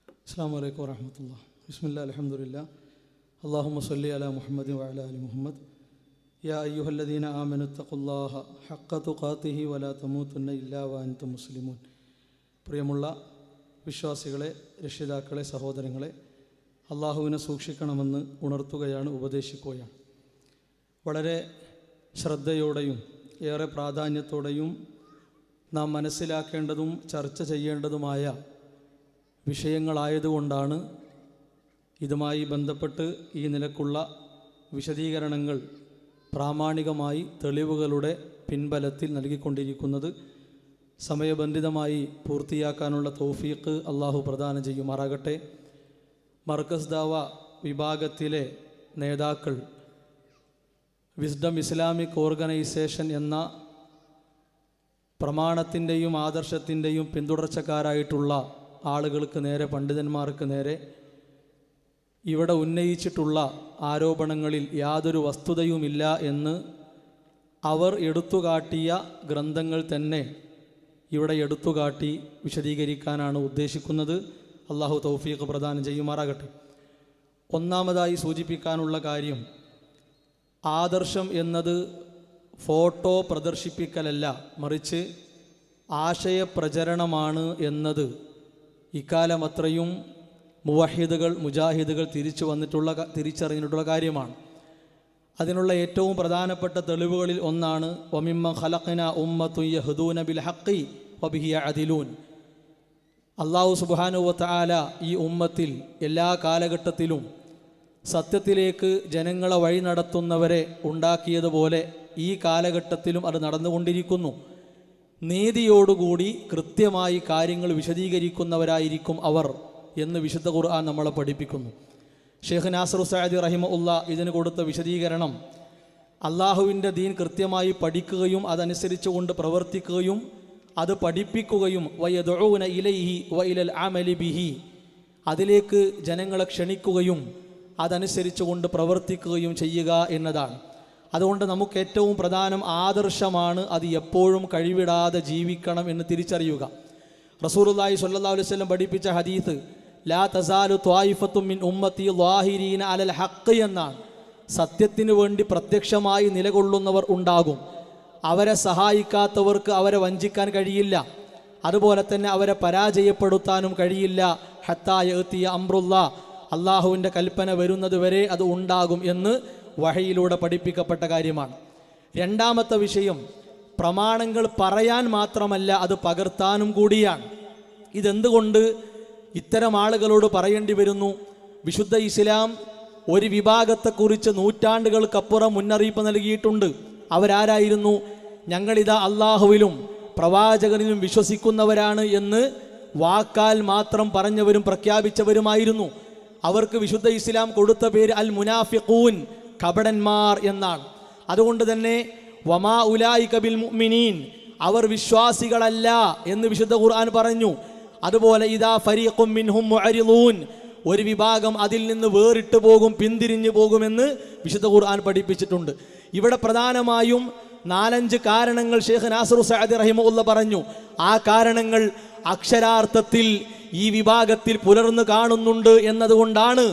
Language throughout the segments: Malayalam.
അസ്സലാമു അലൈക്കും വറഹ്മത്തുള്ളാഹി. ബിസ്മില്ലാഹി അൽഹംദുലില്ലാഹ്. അല്ലാഹുമ്മ സ്വല്ലി അലാ മുഹമ്മദ് വഅലാ ആലി മുഹമ്മദ്. യാ അയ്യുഹല്ലദീന ആമനുത്തഖുല്ലാഹ ഹഖ്ക തുഖാതിഹി വലാ തമൂതുന്ന ഇല്ലാ വഅൻതും മുസ്ലിമൂൻ. പ്രിയമുള്ള വിശ്വാസികളെ, രക്ഷിതാക്കളെ, സഹോദരങ്ങളെ, അള്ളാഹുവിനെ സൂക്ഷിക്കണമെന്ന് ഉണർത്തുകയാണ്, ഉപദേശിക്കുകയാണ്. വളരെ ശ്രദ്ധയോടെയും ഏറെ പ്രാധാന്യത്തോടെയും നാം മനസ്സിലാക്കേണ്ടതും ചർച്ച ചെയ്യേണ്ടതുമായ വിഷയങ്ങളായതുകൊണ്ടാണ് ഇതുമായി ബന്ധപ്പെട്ട് ഈ നിലക്കുള്ള വിശദീകരണങ്ങൾ പ്രാമാണികമായി തെളിവുകളുടെ പിൻബലത്തിൽ നൽകിക്കൊണ്ടിരിക്കുന്നത്. സമയബന്ധിതമായി പൂർത്തിയാക്കാനുള്ള തൗഫീഖ് അള്ളാഹു പ്രദാനം ചെയ്യുമാറാകട്ടെ. മർക്കസ് ദാവ വിഭാഗത്തിലെ നേതാക്കൾ വിസ്ഡം ഇസ്ലാമിക് ഓർഗനൈസേഷൻ എന്ന പ്രമാണത്തിൻ്റെയും ആദർശത്തിൻ്റെയും പിന്തുടർച്ചക്കാരായിട്ടുള്ള ആളുകൾക്ക് നേരെ, പണ്ഡിതന്മാർക്ക് നേരെ ഇവിടെ ഉന്നയിച്ചിട്ടുള്ള ആരോപണങ്ങളിൽ യാതൊരു വസ്തുതയുമില്ല എന്ന് അവർ എടുത്തുകാട്ടിയ ഗ്രന്ഥങ്ങൾ തന്നെ ഇവിടെ എടുത്തുകാട്ടി വിശദീകരിക്കാനാണ് ഉദ്ദേശിക്കുന്നത്. അള്ളാഹു തൗഫീഖ് പ്രദാനം ചെയ്യുമാറാകട്ടെ. ഒന്നാമതായി സൂചിപ്പിക്കാനുള്ള കാര്യം, ആദർശം എന്നത് ഫോട്ടോ പ്രദർശിപ്പിക്കലല്ല, മറിച്ച് ആശയപ്രചരണമാണ് എന്നത് ഇക്കാലമത്രയും മുവഹിദുകൾ, മുജാഹിദുകൾ തിരിച്ചറിഞ്ഞിട്ടുള്ള കാര്യമാണ്. അതിനുള്ള ഏറ്റവും പ്രധാനപ്പെട്ട തെളിവുകളിൽ ഒന്നാണ് വമിമ്മ ഖലഖ്ന ഉമ്മത്തുൻ യഹ്ദൂന ബിൽ ഹഖ്ഖി വബിഹി യഅദിലൂൻ. അല്ലാഹു സുബ്ഹാനഹു വ തആല ഈ ഉമ്മത്തിൽ എല്ലാ കാലഘട്ടത്തിലും സത്യത്തിലേക്ക് ജനങ്ങളെ വഴി നടത്തുന്നവരെ ഉണ്ടാക്കിയതുപോലെ ഈ കാലഘട്ടത്തിലും അത് നടന്നുകൊണ്ടിരിക്കുന്നു. നീതിയോടുകൂടി കൃത്യമായി കാര്യങ്ങൾ വിശദീകരിക്കുന്നവരായിരിക്കും അവർ എന്ന് വിശുദ്ധ ഖുർആൻ നമ്മളെ പഠിപ്പിക്കുന്നു. ഷെയ്ഖ് നാസിർ സഅദി റഹിമഹുല്ലാ ഇതിന് കൊടുത്ത വിശദീകരണം, അള്ളാഹുവിൻ്റെ ദീൻ കൃത്യമായി പഠിക്കുകയും അതനുസരിച്ചുകൊണ്ട് പ്രവർത്തിക്കുകയും അത് പഠിപ്പിക്കുകയും വയദഊന ഇലൈഹി വഇലൽ അമലി ബിഹി, അതിലേക്ക് ജനങ്ങളെ ക്ഷണിക്കുകയും അതനുസരിച്ചുകൊണ്ട് പ്രവർത്തിക്കുകയും ചെയ്യുക എന്നതാണ്. അതുകൊണ്ട് നമുക്ക് ഏറ്റവും പ്രധാനം ആദർശമാണ്. അത് എപ്പോഴും കഴിവിടാതെ ജീവിക്കണം എന്ന് തിരിച്ചറിയുക. റസൂലുള്ളാഹി സ്വല്ലല്ലാഹു അലൈഹി വസല്ലം പഠിപ്പിച്ച ഹദീസ് ലാ തസാലു ത്വായിഫത്തും മിൻ ഉമ്മത്തി ളാഹിരീന അലൽ ഹഖ് എന്നാണ്. സത്യത്തിനു വേണ്ടി പ്രത്യക്ഷമായി നിലകൊള്ളുന്നവർ ഉണ്ടാകും. അവരെ സഹായിക്കാത്തവർക്ക് അവരെ വഞ്ചിക്കാൻ കഴിയില്ല. അതുപോലെ തന്നെ അവരെ പരാജയപ്പെടുത്താനും കഴിയില്ല. ഹത്താ യഅ്തിയ അംറുല്ലാഹ്, അള്ളാഹുവിൻ്റെ കൽപ്പന വരുന്നത് വരെ അത് ഉണ്ടാകും എന്ന് വഹയിലൂടെ പഠിപ്പിക്കപ്പെട്ട കാര്യമാണ്. രണ്ടാമത്തെ വിഷയം, പ്രമാണങ്ങൾ പറയാൻ മാത്രമല്ല അത് പകർത്താനും കൂടിയാണ്. ഇതെന്തുകൊണ്ട് ഇത്തരം ആളുകളോട് പറയേണ്ടി വരുന്നു? വിശുദ്ധ ഇസ്ലാം ഒരു വിഭാഗത്തെക്കുറിച്ച് നൂറ്റാണ്ടുകൾക്കപ്പുറം മുന്നറിയിപ്പ് നൽകിയിട്ടുണ്ട്. അവരാരായിരുന്നു? ഞങ്ങളിതാ അള്ളാഹുവിലും പ്രവാചകനിലും വിശ്വസിക്കുന്നവരാണ് എന്ന് വാക്കാൽ മാത്രം പറഞ്ഞവരും പ്രഖ്യാപിച്ചവരുമായിരുന്നു. അവർക്ക് വിശുദ്ധ ഇസ്ലാം കൊടുത്ത പേര് അൽ മുനാഫിഖൂൻ, കപടന്മാർ എന്നാണ്. അതുകൊണ്ട് തന്നെ വമാ ഉലൈക ബിൽ മുഅ്മിനീൻ, അവർ വിശ്വാസികളല്ല എന്ന് വിശുദ്ധ ഖുർആൻ പറഞ്ഞു. അതുപോലെ ഇദാ ഫരീഖും മിൻഹും മുഅരിളൂൻ, ഒരു വിഭാഗം അതിൽ നിന്ന് വേറിട്ട് പോകും, പിന്തിരിഞ്ഞു പോകുമെന്ന് വിശുദ്ധ ഖുർആൻ പഠിപ്പിച്ചിട്ടുണ്ട്. ഇവിടെ പ്രധാനമായും 4-5 കാരണങ്ങൾ ഷെയ്ഖ് നാസിർ സഅദി റഹിമഹുല്ലാ പറഞ്ഞു. ആ കാരണങ്ങൾ അക്ഷരാർത്ഥത്തിൽ ഈ വിഭാഗത്തിൽ പുലർന്നു കാണുന്നുണ്ട് എന്നതുകൊണ്ടാണ്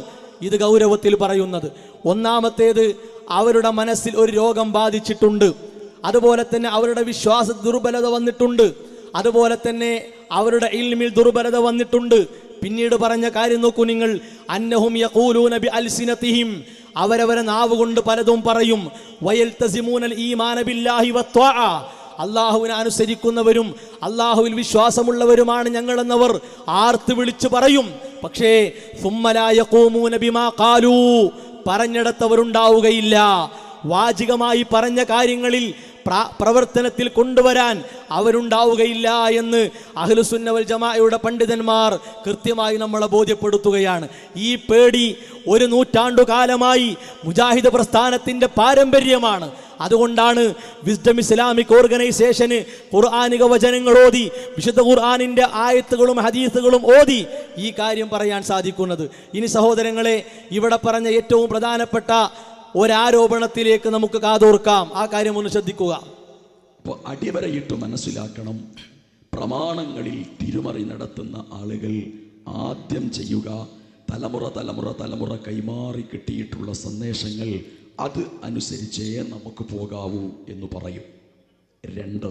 ഇത് ഗൗരവത്തിൽ പറയുന്നത്. ഒന്നാമത്തേത്, അവരുടെ മനസ്സിൽ ഒരു രോഗം ബാധിച്ചിട്ടുണ്ട്. അതുപോലെ തന്നെ അവരുടെ വിശ്വാസ ദുർബലത വന്നിട്ടുണ്ട്. അതുപോലെ തന്നെ അവരുടെ ഇൽമിൽ ദുർബലത വന്നിട്ടുണ്ട്. പിന്നീട് പറഞ്ഞ കാര്യം നോക്കൂ നിങ്ങൾ, അന്നഹും യഖൂലൂന ബി അൽസിനതിഹിം, അവരവരെ നാവ് കൊണ്ട് പലതും പറയും. വയൽതസിമൂനൽ ഈമാന ബില്ലാഹി വത്വാഅ, അള്ളാഹുവിനെ അനുസരിക്കുന്നവരും അള്ളാഹുവിൽ വിശ്വാസമുള്ളവരുമാണ് ഞങ്ങളെന്നവർ ആർത്ത് വിളിച്ചു പറയും. പക്ഷേ സുമ്മ ലാ യഖൂമൂന ബിമാ ഖാലൂ, പറഞ്ഞിടത്തവരുണ്ടാവുകയില്ല. വാചികമായി പറഞ്ഞ കാര്യങ്ങളിൽ പ്രവർത്തനത്തിൽ കൊണ്ടുവരാൻ അവരുണ്ടാവുകയില്ല എന്ന് അഹ്ലുസുന്ന വൽ ജമാഅയുടെ പണ്ഡിതന്മാർ കൃത്യമായി നമ്മളെ ബോധ്യപ്പെടുത്തുകയാണ്. ഈ പേടി ഒരു നൂറ്റാണ്ടുകാലമായി മുജാഹിദ് പ്രസ്ഥാനത്തിൻ്റെ പാരമ്പര്യമാണ്. അതുകൊണ്ടാണ് വിസ്ഡം ഇസ്ലാമിക് ഓർഗനൈസേഷന് ഖുർആനിക വചനങ്ങൾ ഓതി, വിശുദ്ധ ഖുർആനിൻ്റെ ആയത്തുകളും ഹദീസുകളും ഓതി ഈ കാര്യം പറയാൻ സാധിക്കുന്നത്. ഇനി സഹോദരങ്ങളെ, ഇവിടെ പറഞ്ഞ ഏറ്റവും പ്രധാനപ്പെട്ട ഒരാരോപണത്തിലേക്ക് നമുക്ക് കാതോർക്കാം. ആ കാര്യം ഒന്ന് ശ്രദ്ധിക്കുക. അപ്പോൾ അടിവരയിട്ട് മനസ്സിലാക്കണം, പ്രമാണങ്ങളിൽ തിരുമറി നടത്തുന്ന ആളുകൾ ആദ്യം ചെയ്യുക, തലമുറ തലമുറ തലമുറ കൈമാറി കിട്ടിയിട്ടുള്ള സന്ദേശങ്ങൾ അത് അനുസരിച്ചേ നമുക്ക് പോകാവൂ എന്ന് പറയും. 2,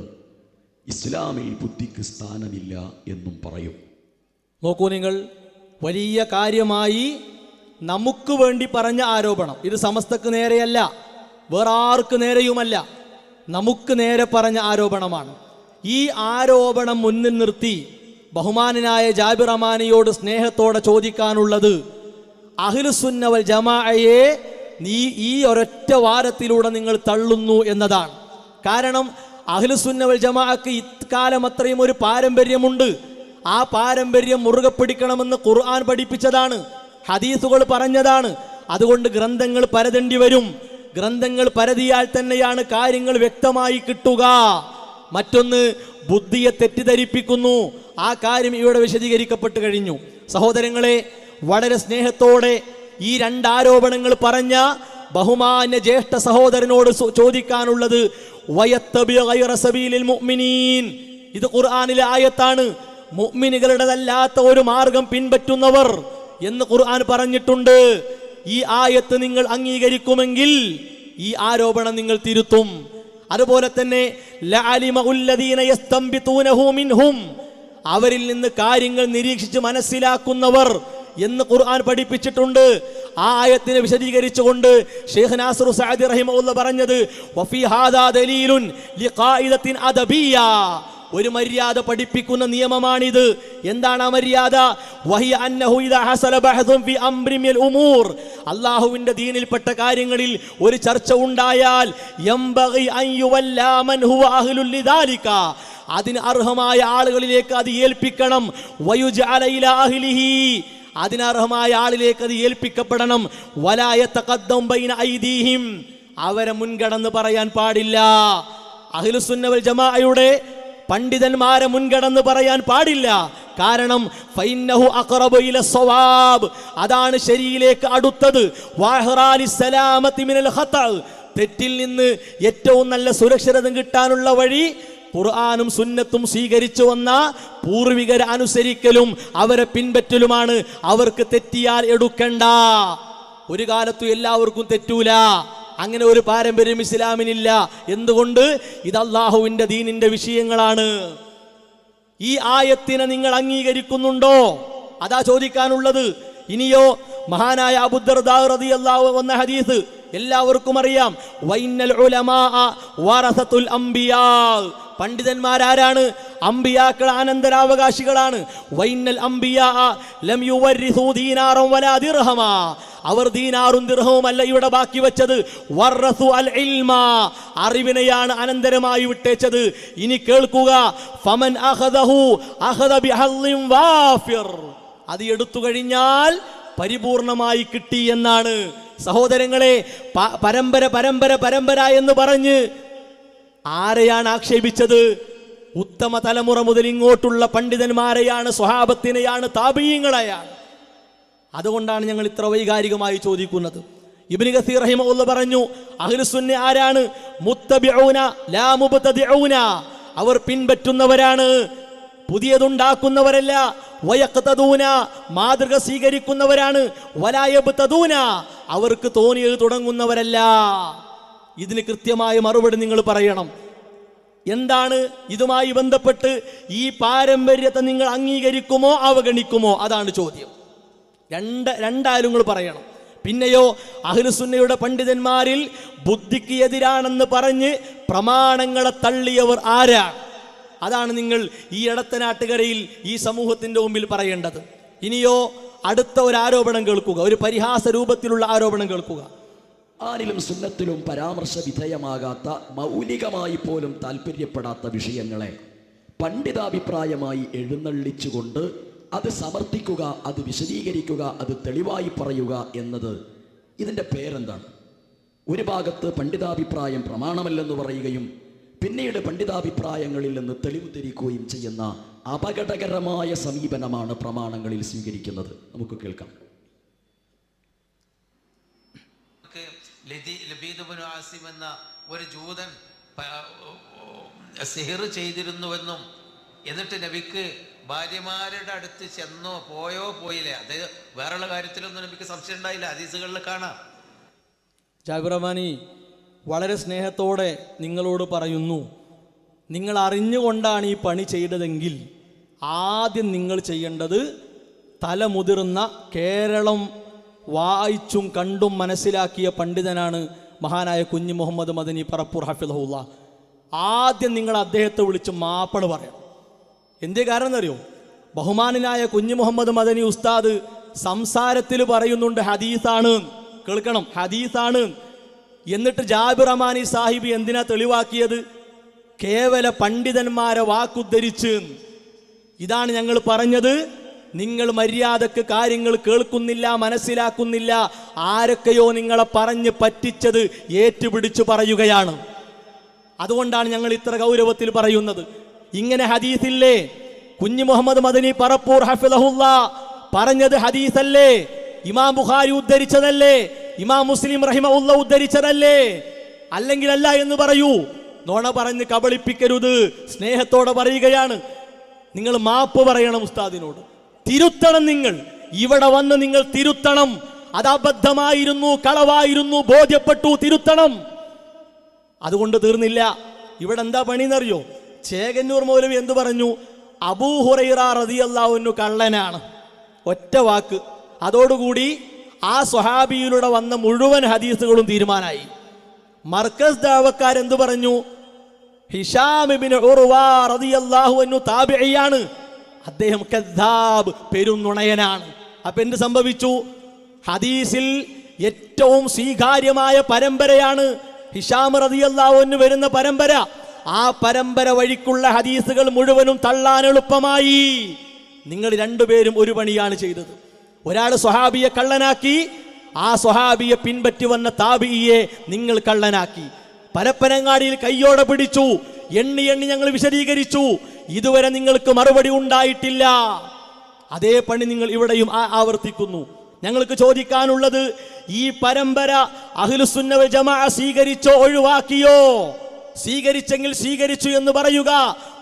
ഇസ്ലാമിൽ ബുദ്ധിക്ക് സ്ഥാനമില്ല എന്നും പറയും. നോക്കൂ നിങ്ങൾ, വലിയ കാര്യമായി നമുക്ക് വേണ്ടി പറഞ്ഞ ആരോപണം. ഇത് സമസ്തക്ക് നേരെയല്ല, വേറെ ആർക്ക് നേരെയുമല്ല, നമുക്ക് നേരെ പറഞ്ഞ ആരോപണമാണ്. ഈ ആരോപണം മുന്നിൽ നിർത്തി ബഹുമാനനായ ജാബിർ റഹ്മാനിയോട് സ്നേഹത്തോടെ ചോദിക്കാനുള്ളത്, അഹ്ലുസുന്ന വൽ ജമാഅയെ നീ ഈ ഒരൊറ്റ വാരത്തിലൂടെ നിങ്ങൾ തള്ളുന്നു എന്നതാണ്. കാരണം അഹ്ലുസുന്ന വൽ ജമാഅക്ക് ഇക്കാലം അത്രയും ഒരു പാരമ്പര്യമുണ്ട്. ആ പാരമ്പര്യം മുറുകെ പിടിക്കണമെന്ന് ഖുർആൻ പഠിപ്പിച്ചതാണ്, ഹദീസുകൾ പറഞ്ഞതാണ്. അതുകൊണ്ട് ഗ്രന്ഥങ്ങൾ പരതേണ്ടി വരും. ഗ്രന്ഥങ്ങൾ പരതിയാൽ തന്നെയാണ് കാര്യങ്ങൾ വ്യക്തമായി കിട്ടുക. മറ്റൊന്ന്, ബുദ്ധിയെ തെറ്റിദ്ധരിപ്പിക്കുന്നു. ആ കാര്യം ഇവിടെ വിശദീകരിക്കപ്പെട്ട് കഴിഞ്ഞു. സഹോദരങ്ങളെ, വളരെ സ്നേഹത്തോടെ ഈ 2 ആരോപണങ്ങൾ പറഞ്ഞ ബഹുമാന്യ ജ്യേഷ്ഠ സഹോദരനോട് ചോദിക്കാനുള്ളത്, വയത്തബി ഗൈറ സബീലിൽ മുഅ്മിനീൻ, ഇത് ഖുർആനിലെ ആയത്താണ്. മുഅ്മിനുകളുടേതല്ലാത്ത ഒരു മാർഗം പിൻപറ്റുന്നവർ എന്ന് ഖുർആൻ പറഞ്ഞിട്ടുണ്ട്. ഈ ആയത്ത് നിങ്ങൾ അംഗീകരിക്കുമെങ്കിൽ ഈ ആരോപണം നിങ്ങൾ തിരുത്തും. അതുപോലെ തന്നെ ലഅലിമഉല്ലദീന യസ്തംബിതൂനഹു മിൻഹും, അവരിൽ നിന്ന് കാര്യങ്ങൾ നിരീക്ഷിച്ച് മനസ്സിലാക്കുന്നവർ എന്ന് ഖുർആൻ പഠിപ്പിച്ചിട്ടുണ്ട്. ആ ആയത്തിനെ വിശദീകരിച്ചുകൊണ്ട് ഷെയ്ഖ് നാസിർ സഅദി റഹിമഹുല്ലാഹ് പറഞ്ഞത്, വഫീ ഹാദാ ദലീലുൻ ലിഖായിദത്തിൻ അദബിയ്യ, ഒരു മര്യാദ പഠിപ്പിക്കുന്ന നിയമമാണിത്. എന്താണ് ആ മര്യാദ? വഹിയ അന്നഹു ഇദാ ഹസല ബഹ്ദുൻ ഫി അംരി മിനൽ ഉമൂർ, അല്ലാഹുവിന്റെ ദീനിൽപ്പെട്ട കാര്യങ്ങളിൽ ഒരു ചർച്ച ഉണ്ടായാൽ യംബഗി അൻ യുവല്ലാ മൻ ഹുവ അഹ്ലുൽ ലിദാലിക, അതിന് അർഹമായ ആളുകളിലേക്ക് അത് ഏൽപ്പിക്കണം. വയുജഅല ഇലാ അഹ്ലിഹി, അതിനർഹമായ ആളിലേക്ക് അത് ഏൽപ്പിക്കപ്പെടണം. വലാ യതഖദ്ദം ബൈന ഐദീഹിം, അവരെ മുൻകടന്ന് പറയാൻ പാടില്ല. അഹ്ലുസുന്ന വൽ ജമാഅയുടെ പണ്ഡിതന്മാരെ മുൻകടന്ന് പറയാൻ പാടില്ല. കാരണം ഫൈന്നഹു അഖറബു ഇല സ്വവാബ്, അതാണ് ശരിയിലേക്ക് അടുത്തത്. വഹറാലി സലാമത്തി മിനൽ ഖത, തെറ്റിൽ നിന്ന് ഏറ്റവും നല്ല സുരക്ഷിതത കിട്ടാനുള്ള വഴി ഖുർആനും സുന്നത്തും സ്വീകരിച്ചു വന്ന പൂർവികരെ അനുസരിക്കലും അവരെ പിൻപറ്റലുമാണ്. അവർക്ക് തെറ്റിയാൽ എടുക്കണ്ട. ഒരു കാലത്തും എല്ലാവർക്കും തെറ്റൂല, അങ്ങനെ ഒരു പാരമ്പര്യം ഇസ്ലാമിനില്ല. എന്തുകൊണ്ട്? ഇത് അല്ലാഹുവിന്റെ ദീനിന്റെ വിഷയങ്ങളാണ്. ഈ ആയത്തിനെ നിങ്ങൾ അംഗീകരിക്കുന്നുണ്ടോ? അതാ ചോദിക്കാനുള്ളത്. ഇനിയോ, മഹാനായ അബൂദർദാ റളിയല്ലാഹു അൻഹു വന്ന ഹദീസ് എല്ലാവർക്കും അറിയാം. വൈന്നൽ ഉലമാ വറസത്തുൽ അംബിയാ, പണ്ഡിതന്മാരാരാണ്? അംബിയാക്കൾ അനന്തരാവകാശികളാണ്. വൈന്നൽ അംബിയാ ലം യുവരിസു ദീനാറൻ വലാ ദിർഹമാ, അവർ ദീനാറും ദിർഹവും അല്ല ഇവിടെ ബാക്കി വെച്ചത്. വറസു അൽ ഇൽമ, അറിവിനെയാണ് അനന്തരമായി വിട്ടേച്ചത്. ഇനി കേൾക്കുക, ഫമൻ അഖദഹു അഖദ ബിഹള്ളിൻ വാഫിർ, അത് എടുത്തു കഴിഞ്ഞാൽ പരിപൂർണമായി കിട്ടി എന്നാണ്. സഹോദരങ്ങളെ, പരമ്പര പരമ്പര പരമ്പര എന്ന് പറഞ്ഞ് ആരെയാണ് ആക്ഷേപിച്ചത്? ഉത്തമ തലമുറ മുതൽ ഇങ്ങോട്ടുള്ള പണ്ഡിതന്മാരെയാണ്, സ്വഹാബത്തിനെയാണ്, താബിഈങ്ങളെയാണ്. അതുകൊണ്ടാണ് ഞങ്ങൾ ഇത്ര വൈകാരികമായി ചോദിക്കുന്നത്. ഇബ്നു കസീർ റഹിമഹുല്ലാഹ് പറഞ്ഞു, അഹ്ലുസുന്ന ആരാണ്? മുത്തബിഊന ലാ മുബ്തദിഊന, അവർ പിൻപറ്റുന്നവരാണ്, പുതിയതുണ്ടാക്കുന്നവരല്ല. വയഖ്തദൂന, മാതൃക സ്വീകരിക്കുന്നവരാണ്. വലാ യബ്തദൂന, അവർക്ക് തോന്നിയത് തുടങ്ങുന്നവരല്ല. ഇതിന് കൃത്യമായ മറുപടി നിങ്ങൾ പറയണം. എന്താണ് ഇതുമായി ബന്ധപ്പെട്ട്? ഈ പാരമ്പര്യത്തെ നിങ്ങൾ അംഗീകരിക്കുമോ അവഗണിക്കുമോ? അതാണ് ചോദ്യം. രണ്ടായാലും നിങ്ങൾ പറയണം. പിന്നെയോ, അഹ്ലുസുന്നയുടെ പണ്ഡിതന്മാരിൽ ബുദ്ധിക്ക് എതിരാണെന്ന് പറഞ്ഞ് പ്രമാണങ്ങളെ തള്ളിയവർ ആരാണ്? അതാണ് നിങ്ങൾ ഈ ഇടത്തനാട്ടുകരയിൽ ഈ സമൂഹത്തിന്റെ മുമ്പിൽ പറയേണ്ടത്. ഇനിയോ, അടുത്ത ഒരു ആരോപണം കേൾക്കുക, ഒരു പരിഹാസ രൂപത്തിലുള്ള ആരോപണം കേൾക്കുക. ആനിലും സുന്നത്തിലും പരാമർശ വിധേയമാകാത്ത, മൗലികമായി പോലും താല്പര്യപ്പെടാത്ത വിഷയങ്ങളെ പണ്ഡിതാഭിപ്രായമായി എഴുന്നള്ളിച്ചുകൊണ്ട് അത് സമർത്ഥിക്കുക, അത് വിശദീകരിക്കുക, അത് തെളിവായി പറയുക എന്നത്, ഇതിൻ്റെ പേരെന്താണ്? ഒരു ഭാഗത്ത് പണ്ഡിതാഭിപ്രായം പ്രമാണമല്ലെന്ന് പറയുകയും പിന്നീട് പണ്ഡിതാഭിപ്രായങ്ങളിൽ നിന്ന് തെളിവ് ധരിക്കുകയും ചെയ്യുന്ന അപകടകരമായ സമീപനമാണ് പ്രമാണങ്ങളിൽ സ്വീകരിക്കുന്നത്. നമുക്ക് കേൾക്കാം. ലബീദ് ഇബ്നു ആസിം എന്ന ഒരു ജൂതൻ സിഹർ ചെയ്തിരുന്നുവെന്നും എന്നിട്ട് നബിക്ക് ഭാര്യമാരുടെ അടുത്ത് ചെന്നോ പോയോ പോയില്ലേ, അത് വേറെയുള്ള കാര്യത്തിലൊന്നും നബിക്ക് സംശയം ഉണ്ടായില്ല, ഹദീസുകളിൽ കാണാം. ജാബിർ റഹ്മാനി വളരെ സ്നേഹത്തോടെ നിങ്ങളോട് പറയുന്നു, നിങ്ങൾ അറിഞ്ഞുകൊണ്ടാണ് ഈ പണി ചെയ്തതെങ്കിൽ ആദ്യം നിങ്ങൾ ചെയ്യേണ്ടത് തലമുതിർന്ന, കേരളം വായിച്ചും കണ്ടും മനസ്സിലാക്കിയ പണ്ഡിതനാണ് മഹാനായ കുഞ്ഞി മുഹമ്മദ് മദനി പറപ്പൂർ ഹഫിദഹുല്ല. ആദ്യം നിങ്ങൾ അദ്ദേഹത്തെ വിളിച്ച് മാപ്പണ് പറയണം. എന്തേ കാരണം എന്നറിയോ? ബഹുമാനായ കുഞ്ഞി മുഹമ്മദ് മദനി ഉസ്താദ് സംസാരത്തിൽ പറയുന്നുണ്ട് ഹദീസാണ്, കേൾക്കണം, ഹദീസാണ്. എന്നിട്ട് ജാബിർ റഹ്മാനി സാഹിബ് എന്തിനാ തെളിവാക്കിയത്? കേവല പണ്ഡിതന്മാരെ വാക്കുദ്ധരിച്ച്. ഇതാണ് ഞങ്ങൾ പറഞ്ഞത്, നിങ്ങൾ മര്യാദക്ക് കാര്യങ്ങൾ കേൾക്കുന്നില്ല, മനസ്സിലാക്കുന്നില്ല. ആരൊക്കെയോ നിങ്ങളെ പറഞ്ഞ് പറ്റിച്ചത് ഏറ്റുപിടിച്ചു പറയുകയാണ്. അതുകൊണ്ടാണ് ഞങ്ങൾ ഇത്ര ഗൗരവത്തിൽ പറയുന്നത്. ഇങ്ങനെ ഹദീസില്ലേ? കുഞ്ഞി മുഹമ്മദ് മദനി പറപ്പൂർ ഹഫിദഹുല്ല പറഞ്ഞത് ഹദീസല്ലേ? ഇമാം ബുഖാരി ഉദ്ധരിച്ചതല്ലേ? ഇമാം മുസ്ലിം റഹിമഹുല്ല ഉദ്ധരിച്ചതല്ലേ? അല്ലെങ്കിൽ അല്ല എന്ന് പറയൂ. നോണ പറഞ്ഞ് കബളിപ്പിക്കരുത്. സ്നേഹത്തോടെ പറയുകയാണ്. നിങ്ങൾ മാപ്പ് പറയണം ഉസ്താദിനോട്, തിരുത്തണം. നിങ്ങൾ ഇവിടെ വന്ന് നിങ്ങൾ തിരുത്തണം. അത് അബദ്ധമായിരുന്നു, കളവായിരുന്നു, ബോധ്യപ്പെട്ടു, തിരുത്തണം. അതുകൊണ്ട് തീർന്നില്ല. ഇവിടെ എന്താ പണിയെന്നറിയോ? ചേകന്നൂർ മൗലവി എന്തു പറഞ്ഞു? അബൂ ഹുറൈറ റളിയല്ലാഹു അൻഹു കള്ളനാണ്, ഒറ്റ വാക്ക്. അതോടുകൂടി ആ സ്വഹാബിയിലൂടെ വന്ന മുഴുവൻ ഹദീസുകളും തീരുമാനമായി. മർക്കസ് ദാവക്കാരെന്തു പറഞ്ഞു? ഹിഷാം ഇബ്നു ഉർവ റളിയല്ലാഹു അൻഹു താബിഈയാണ്, അദ്ദേഹം കദ്ദാബ്, പെരുന്നുണയനാണ്. അപ്പൊ എന്ത് സംഭവിച്ചു? ഹദീസിൽ ഏറ്റവും സ്വീകാര്യമായ പരമ്പരയാണ് ഹിഷാം റളിയല്ലാഹു അൻഹു വരുന്ന പരമ്പര. ആ പരമ്പര വഴിക്കുള്ള ഹദീസുകൾ മുഴുവനും തള്ളാൻ എളുപ്പമായി. നിങ്ങൾ രണ്ടുപേരും ഒരു പണിയാണ് ചെയ്തത്. ഒരാൾ സ്വഹാബിയെ കള്ളനാക്കി, ആ സ്വഹാബിയെ പിൻപറ്റി വന്ന താബിഈയെ നിങ്ങൾ കള്ളനാക്കി. പരപ്പനങ്ങാടിയിൽ കയ്യോടെ പിടിച്ചു, എണ്ണി എണ്ണി ഞങ്ങൾ വിശദീകരിച്ചു. ഇതുവരെ നിങ്ങൾക്ക് മറുപടി ഉണ്ടായിട്ടില്ല. അതേ പണി നിങ്ങൾ ഇവിടെയും ആവർത്തിക്കുന്നു. ഞങ്ങൾക്ക് ചോദിക്കാനുള്ളത്, ഈ പരമ്പര അഹ്ലുസുന്ന വൽ ജമാഅ സ്വീകരിച്ചോ ഒഴിവാക്കിയോ? സ്വീകരിച്ചെങ്കിൽ സ്വീകരിച്ചു എന്ന് പറയുക,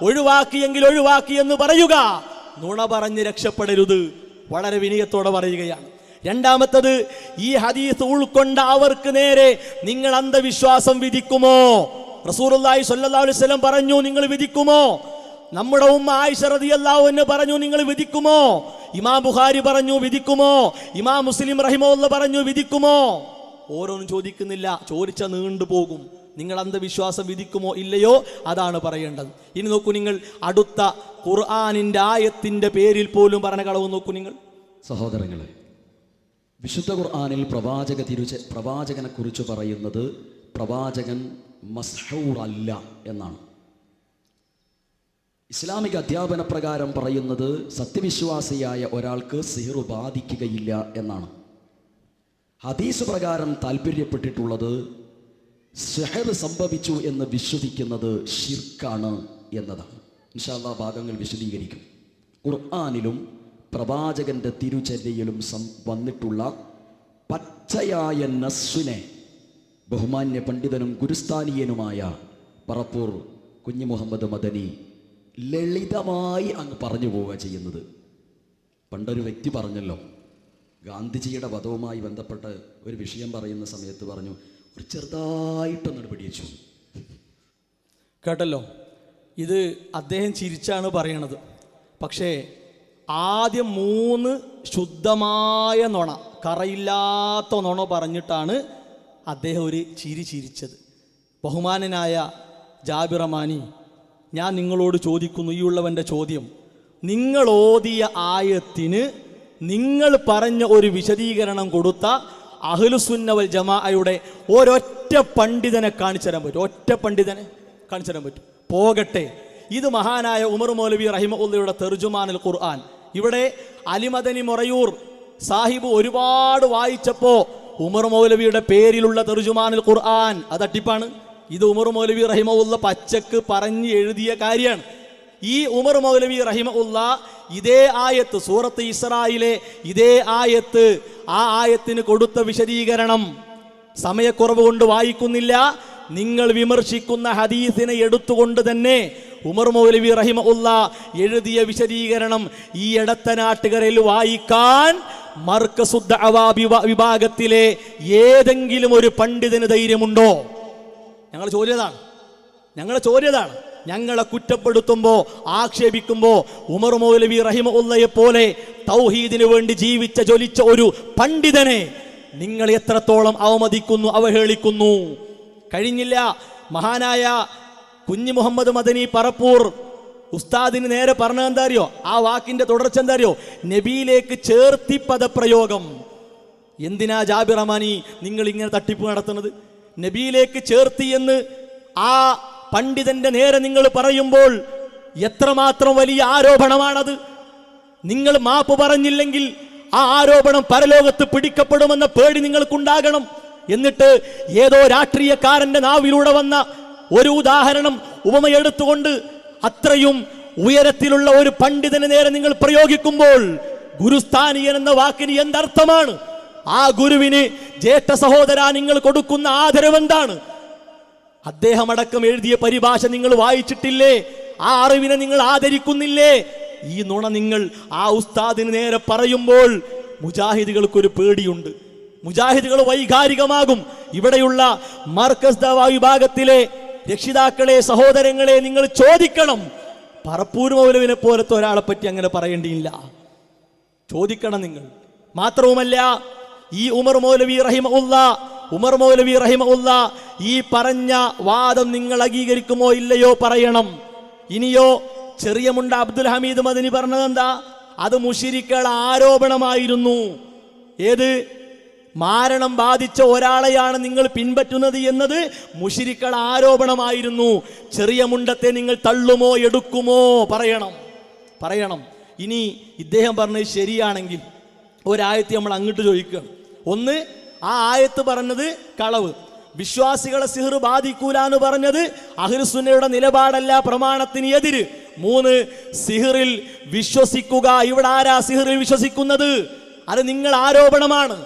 ഒഴിവാക്കിയെങ്കിൽ ഒഴിവാക്കി എന്ന് പറയുക. നുണ പറഞ്ഞ് രക്ഷപ്പെടരുത്. വളരെ വിനയത്തോടെ പറയുകയാണ്. രണ്ടാമത്തത്, ഈ ഹദീസ് ഉൾക്കൊണ്ട അവർക്ക് നേരെ നിങ്ങൾ അന്ധവിശ്വാസം വിധിക്കുമോ? റസൂലുള്ളാഹി സ്വല്ലല്ലാഹു അലൈഹി വസല്ലം പറഞ്ഞു, നിങ്ങൾ വിധിക്കുമോ? നമ്മുടെ ഉമ്മ ആയിഷ റളിയല്ലാഹു അൻഹ പറഞ്ഞു, നിങ്ങൾ വിധിക്കുമോ? ഇമാം ബുഖാരി പറഞ്ഞു, വിധിക്കുമോ? ഇമാം മുസ്ലിം റഹിമഹുല്ലാ പറഞ്ഞു, വിധിക്കുമോ? ഓരോന്നും ചോദിക്കുന്നില്ല, ചോദിച്ചാൽ നീണ്ടു പോകും. നിങ്ങൾ അന്ധവിശ്വാസം വിധിക്കുമോ ഇല്ലയോ? അതാണ് പറയേണ്ടത്. ഇനി നോക്കൂ, നിങ്ങൾ അടുത്ത ഖുർആനിന്റെ ആയത്തിന്റെ പേരിൽ പോലും പറഞ്ഞ കളവ് നോക്കൂ നിങ്ങൾ. സഹോദരങ്ങളെ, വിശുദ്ധ ഖുർആനിൽ പ്രവാചകനെ കുറിച്ച് പറയുന്നത് പ്രവാചകൻ മസ്ഹൂർ അല്ല എന്നാണ്. ഇസ്ലാമിക അധ്യാപന പ്രകാരം പറയുന്നത് സത്യവിശ്വാസിയായ ഒരാൾക്ക് സിഹ്ർ ബാധിക്കുകയില്ല എന്നാണ്. ഹദീസ് പ്രകാരം താല്പര്യപ്പെട്ടിട്ടുള്ളത് സിഹ്ർ സംഭവിച്ചു എന്ന് വിശ്വസിക്കുന്നത് ശിർക്കാണ് എന്നതാണ്. ഇൻഷാ അല്ലാഹ് ഭാഗങ്ങൾ വിശദീകരിക്കും. ഖുർആനിലും പ്രവാചകന്റെ തിരുചര്യയിലും വന്നിട്ടുള്ള പച്ചയായ നസ്വിനെ ബഹുമാന്യ പണ്ഡിതനും ഗുരുസ്ഥാനീയനുമായ പറപ്പൂർ കുഞ്ഞി മുഹമ്മദ് മദനി ലളിതമായി അങ്ങ് പറഞ്ഞു പോവുക ചെയ്യുന്നത്. പണ്ടൊരു വ്യക്തി പറഞ്ഞല്ലോ, ഗാന്ധിജിയുടെ വധവുമായി ബന്ധപ്പെട്ട് ഒരു വിഷയം പറയുന്ന സമയത്ത് പറഞ്ഞു, ഒരു ചെറുതായിട്ടൊന്നും പിടിച്ചു. കേട്ടല്ലോ, ഇത് അദ്ദേഹം ചിരിച്ചാണ് പറയണത്. പക്ഷേ ആദ്യം 3 ശുദ്ധമായ നുണ, കറയില്ലാത്ത നുണ പറഞ്ഞിട്ടാണ് അദ്ദേഹം ഒരു ചിരി ചിരിച്ചത്. ബഹുമാനനായ ജാബിർ റഹ്മാനി, ഞാൻ നിങ്ങളോട് ചോദിക്കുന്നു, ഈ ഉള്ളവൻ്റെ ചോദ്യം, നിങ്ങൾ ഓതിയ ആയത്തിന് നിങ്ങൾ പറഞ്ഞ ഒരു വിശദീകരണം കൊടുത്ത അഹ്ലുസുന്ന വൽ ജമാഅയുടെ ഒരൊറ്റ പണ്ഡിതനെ കാണിച്ചു തരാൻ പറ്റും? ഒറ്റ പണ്ഡിതനെ കാണിച്ചു തരാൻ പറ്റും? പോകട്ടെ, ഇത് മഹാനായ ഉമർ മൗലവി റഹിമഹുല്ലയുടെ തർജുമാനുൽ ഖുർആൻ. ഇവിടെ അലിമദനി മൊറയൂർ സാഹിബ് ഒരുപാട് വായിച്ചപ്പോൾ ഉമർ മൗലവിയുടെ പേരിലുള്ള തർജുമാനുൽ ഖുർആൻ അത് തട്ടിപ്പാണ്. ഇത് ഉമർ മൗലവി റഹിമഹുല്ല പച്ചക്ക് പറഞ്ഞ് എഴുതിയ കാര്യമാണ്. ഈ ഉമർ മൗലവി റഹിമഹുല്ല ഇതേ ആയത്ത്, സൂറത്ത് ഇസ്രായിലെ ഇതേ ആയത്ത്, ആ ആയത്തിന് കൊടുത്ത വിശദീകരണം സമയക്കുറവ് കൊണ്ട് വായിക്കുന്നില്ല. നിങ്ങൾ വിമർശിക്കുന്ന ഹദീസിനെ എടുത്തുകൊണ്ട് തന്നെ ഉമർ മൗലവി റഹിമഹുല്ലാ എഴുതിയ വിശദീകരണം ഈ എടത്തനാട്ടുകരയിൽ വായിക്കാൻ മർക്കസുദ്ദഅവാ വിഭാഗത്തിലെ ഏതെങ്കിലും ഒരു പണ്ഡിതന് ധൈര്യമുണ്ടോ? ഞങ്ങളുടെ ചോദ്യതാണ്. ഞങ്ങളെ കുറ്റപ്പെടുത്തുമ്പോൾ ആക്ഷേപിക്കുമ്പോൾ ഉമർ മൗലവി റഹിമഹുല്ലയെ പോലെ തൗഹീദിന് വേണ്ടി ജ്വലിച്ച ഒരു പണ്ഡിതനെ നിങ്ങൾ എത്രത്തോളം അവമതിക്കുന്നു, അവഹേളിക്കുന്നു? കഴിഞ്ഞില്ല. മഹാനായ കുഞ്ഞി മുഹമ്മദ് മദനി പറപ്പൂർ ഉസ്താദിന് നേരെ പറഞ്ഞത് എന്താ അറിയോ? ആ വാക്കിന്റെ തുടർച്ച എന്താ അറിയോ? നബിയിലേക്ക് ചേർത്തി പദപ്രയോഗം. എന്തിനാ ജാബിർ റഹ്മാനി നിങ്ങൾ ഇങ്ങനെ തട്ടിപ്പ് നടത്തുന്നത്? നബിയിലേക്ക് ചേർത്തി എന്ന് ആ പണ്ഡിതന്റെ നേരെ നിങ്ങൾ പറയുമ്പോൾ എത്രമാത്രം വലിയ ആരോപണമാണത്. നിങ്ങൾ മാപ്പ് പറഞ്ഞില്ലെങ്കിൽ ആ ആരോപണം പരലോകത്ത് പിടിക്കപ്പെടുമെന്ന പേടി നിങ്ങൾക്കുണ്ടാകണം. എന്നിട്ട് ഏതോ രാഷ്ട്രീയക്കാരന്റെ നാവിലൂടെ വന്ന ഒരു ഉദാഹരണം ഉപമയെടുത്തുകൊണ്ട് അത്രയും ഉയരത്തിലുള്ള ഒരു പണ്ഡിതന് നേരെ നിങ്ങൾ പ്രയോഗിക്കുമ്പോൾ ഗുരുസ്ഥാനീയൻ എന്ന വാക്കിന് എന്തർത്ഥമാണ്? ആ ഗുരുവിന് ജ്യേഷ്ഠ സഹോദരാ നിങ്ങൾ കൊടുക്കുന്ന ആദരവ് എന്താണ്? അദ്ദേഹം അടക്കം എഴുതിയ പരിഭാഷ നിങ്ങൾ വായിച്ചിട്ടില്ലേ? ആ അറിവിനെ നിങ്ങൾ ആദരിക്കുന്നില്ലേ? ഈ നുണ നിങ്ങൾ ആ ഉസ്താദിന് നേരെ പറയുമ്പോൾ മുജാഹിദുകൾക്കൊരു പേടിയുണ്ട്. മുജാഹിദുകൾ വൈകാരികമാകും. ഇവിടെയുള്ള മർക്കസ് ദഅവാ വിഭാഗത്തിലെ രക്ഷിതാക്കളെ, സഹോദരങ്ങളെ നിങ്ങൾ ചോദിക്കണം. പറപ്പൂർ മൗലവിനെ പോലത്തെ ഒരാളെ പറ്റി അങ്ങനെ പറയേണ്ടിയില്ല. ചോദിക്കണം നിങ്ങൾ. മാത്രവുമല്ല, ഈ ഉമർ മൗലവി റഹിമഹുല്ലാ ഈ പറഞ്ഞ വാദം നിങ്ങൾ അംഗീകരിക്കുമോ ഇല്ലയോ പറയണം. ഇനിയോ ചെറിയ മുണ്ട അബ്ദുൽ ഹമീദ് മദനി പറഞ്ഞത് എന്താ? അത് മുശ്രിക്കുകളുടെ ആരോപണമായിരുന്നു. ഏത്? മാരണം ബാധിച്ച ഒരാളെയാണ് നിങ്ങൾ പിൻപറ്റുന്നത് എന്നത് മുശ്രിക്കുകളുടെ ആരോപണമായിരുന്നു. ചെറിയ മുണ്ടത്തെ നിങ്ങൾ തള്ളുമോ എടുക്കുമോ പറയണം. ഇനി ഇദ്ദേഹം പറഞ്ഞത് ശരിയാണെങ്കിൽ ഒരായത്ത് നമ്മൾ അങ്ങോട്ട് ചോദിക്കുകയാണ്. ഒന്ന്, ആ ആയത്ത് പറഞ്ഞത് കളവ്, വിശ്വാസികളെ സിഹ്ർ ബാധിക്കൂല എന്ന് പറഞ്ഞത് അഹ്ലുസുന്നയുടെ നിലപാടല്ല, പ്രമാണത്തിന് എതിര്. 3, സിഹ്റിൽ വിശ്വസിക്കുക. ഇവിടെ ആരാ സിഹ്റിൽ വിശ്വസിക്കുന്നത്? അത് നിങ്ങൾ ആരോപണമാണ്.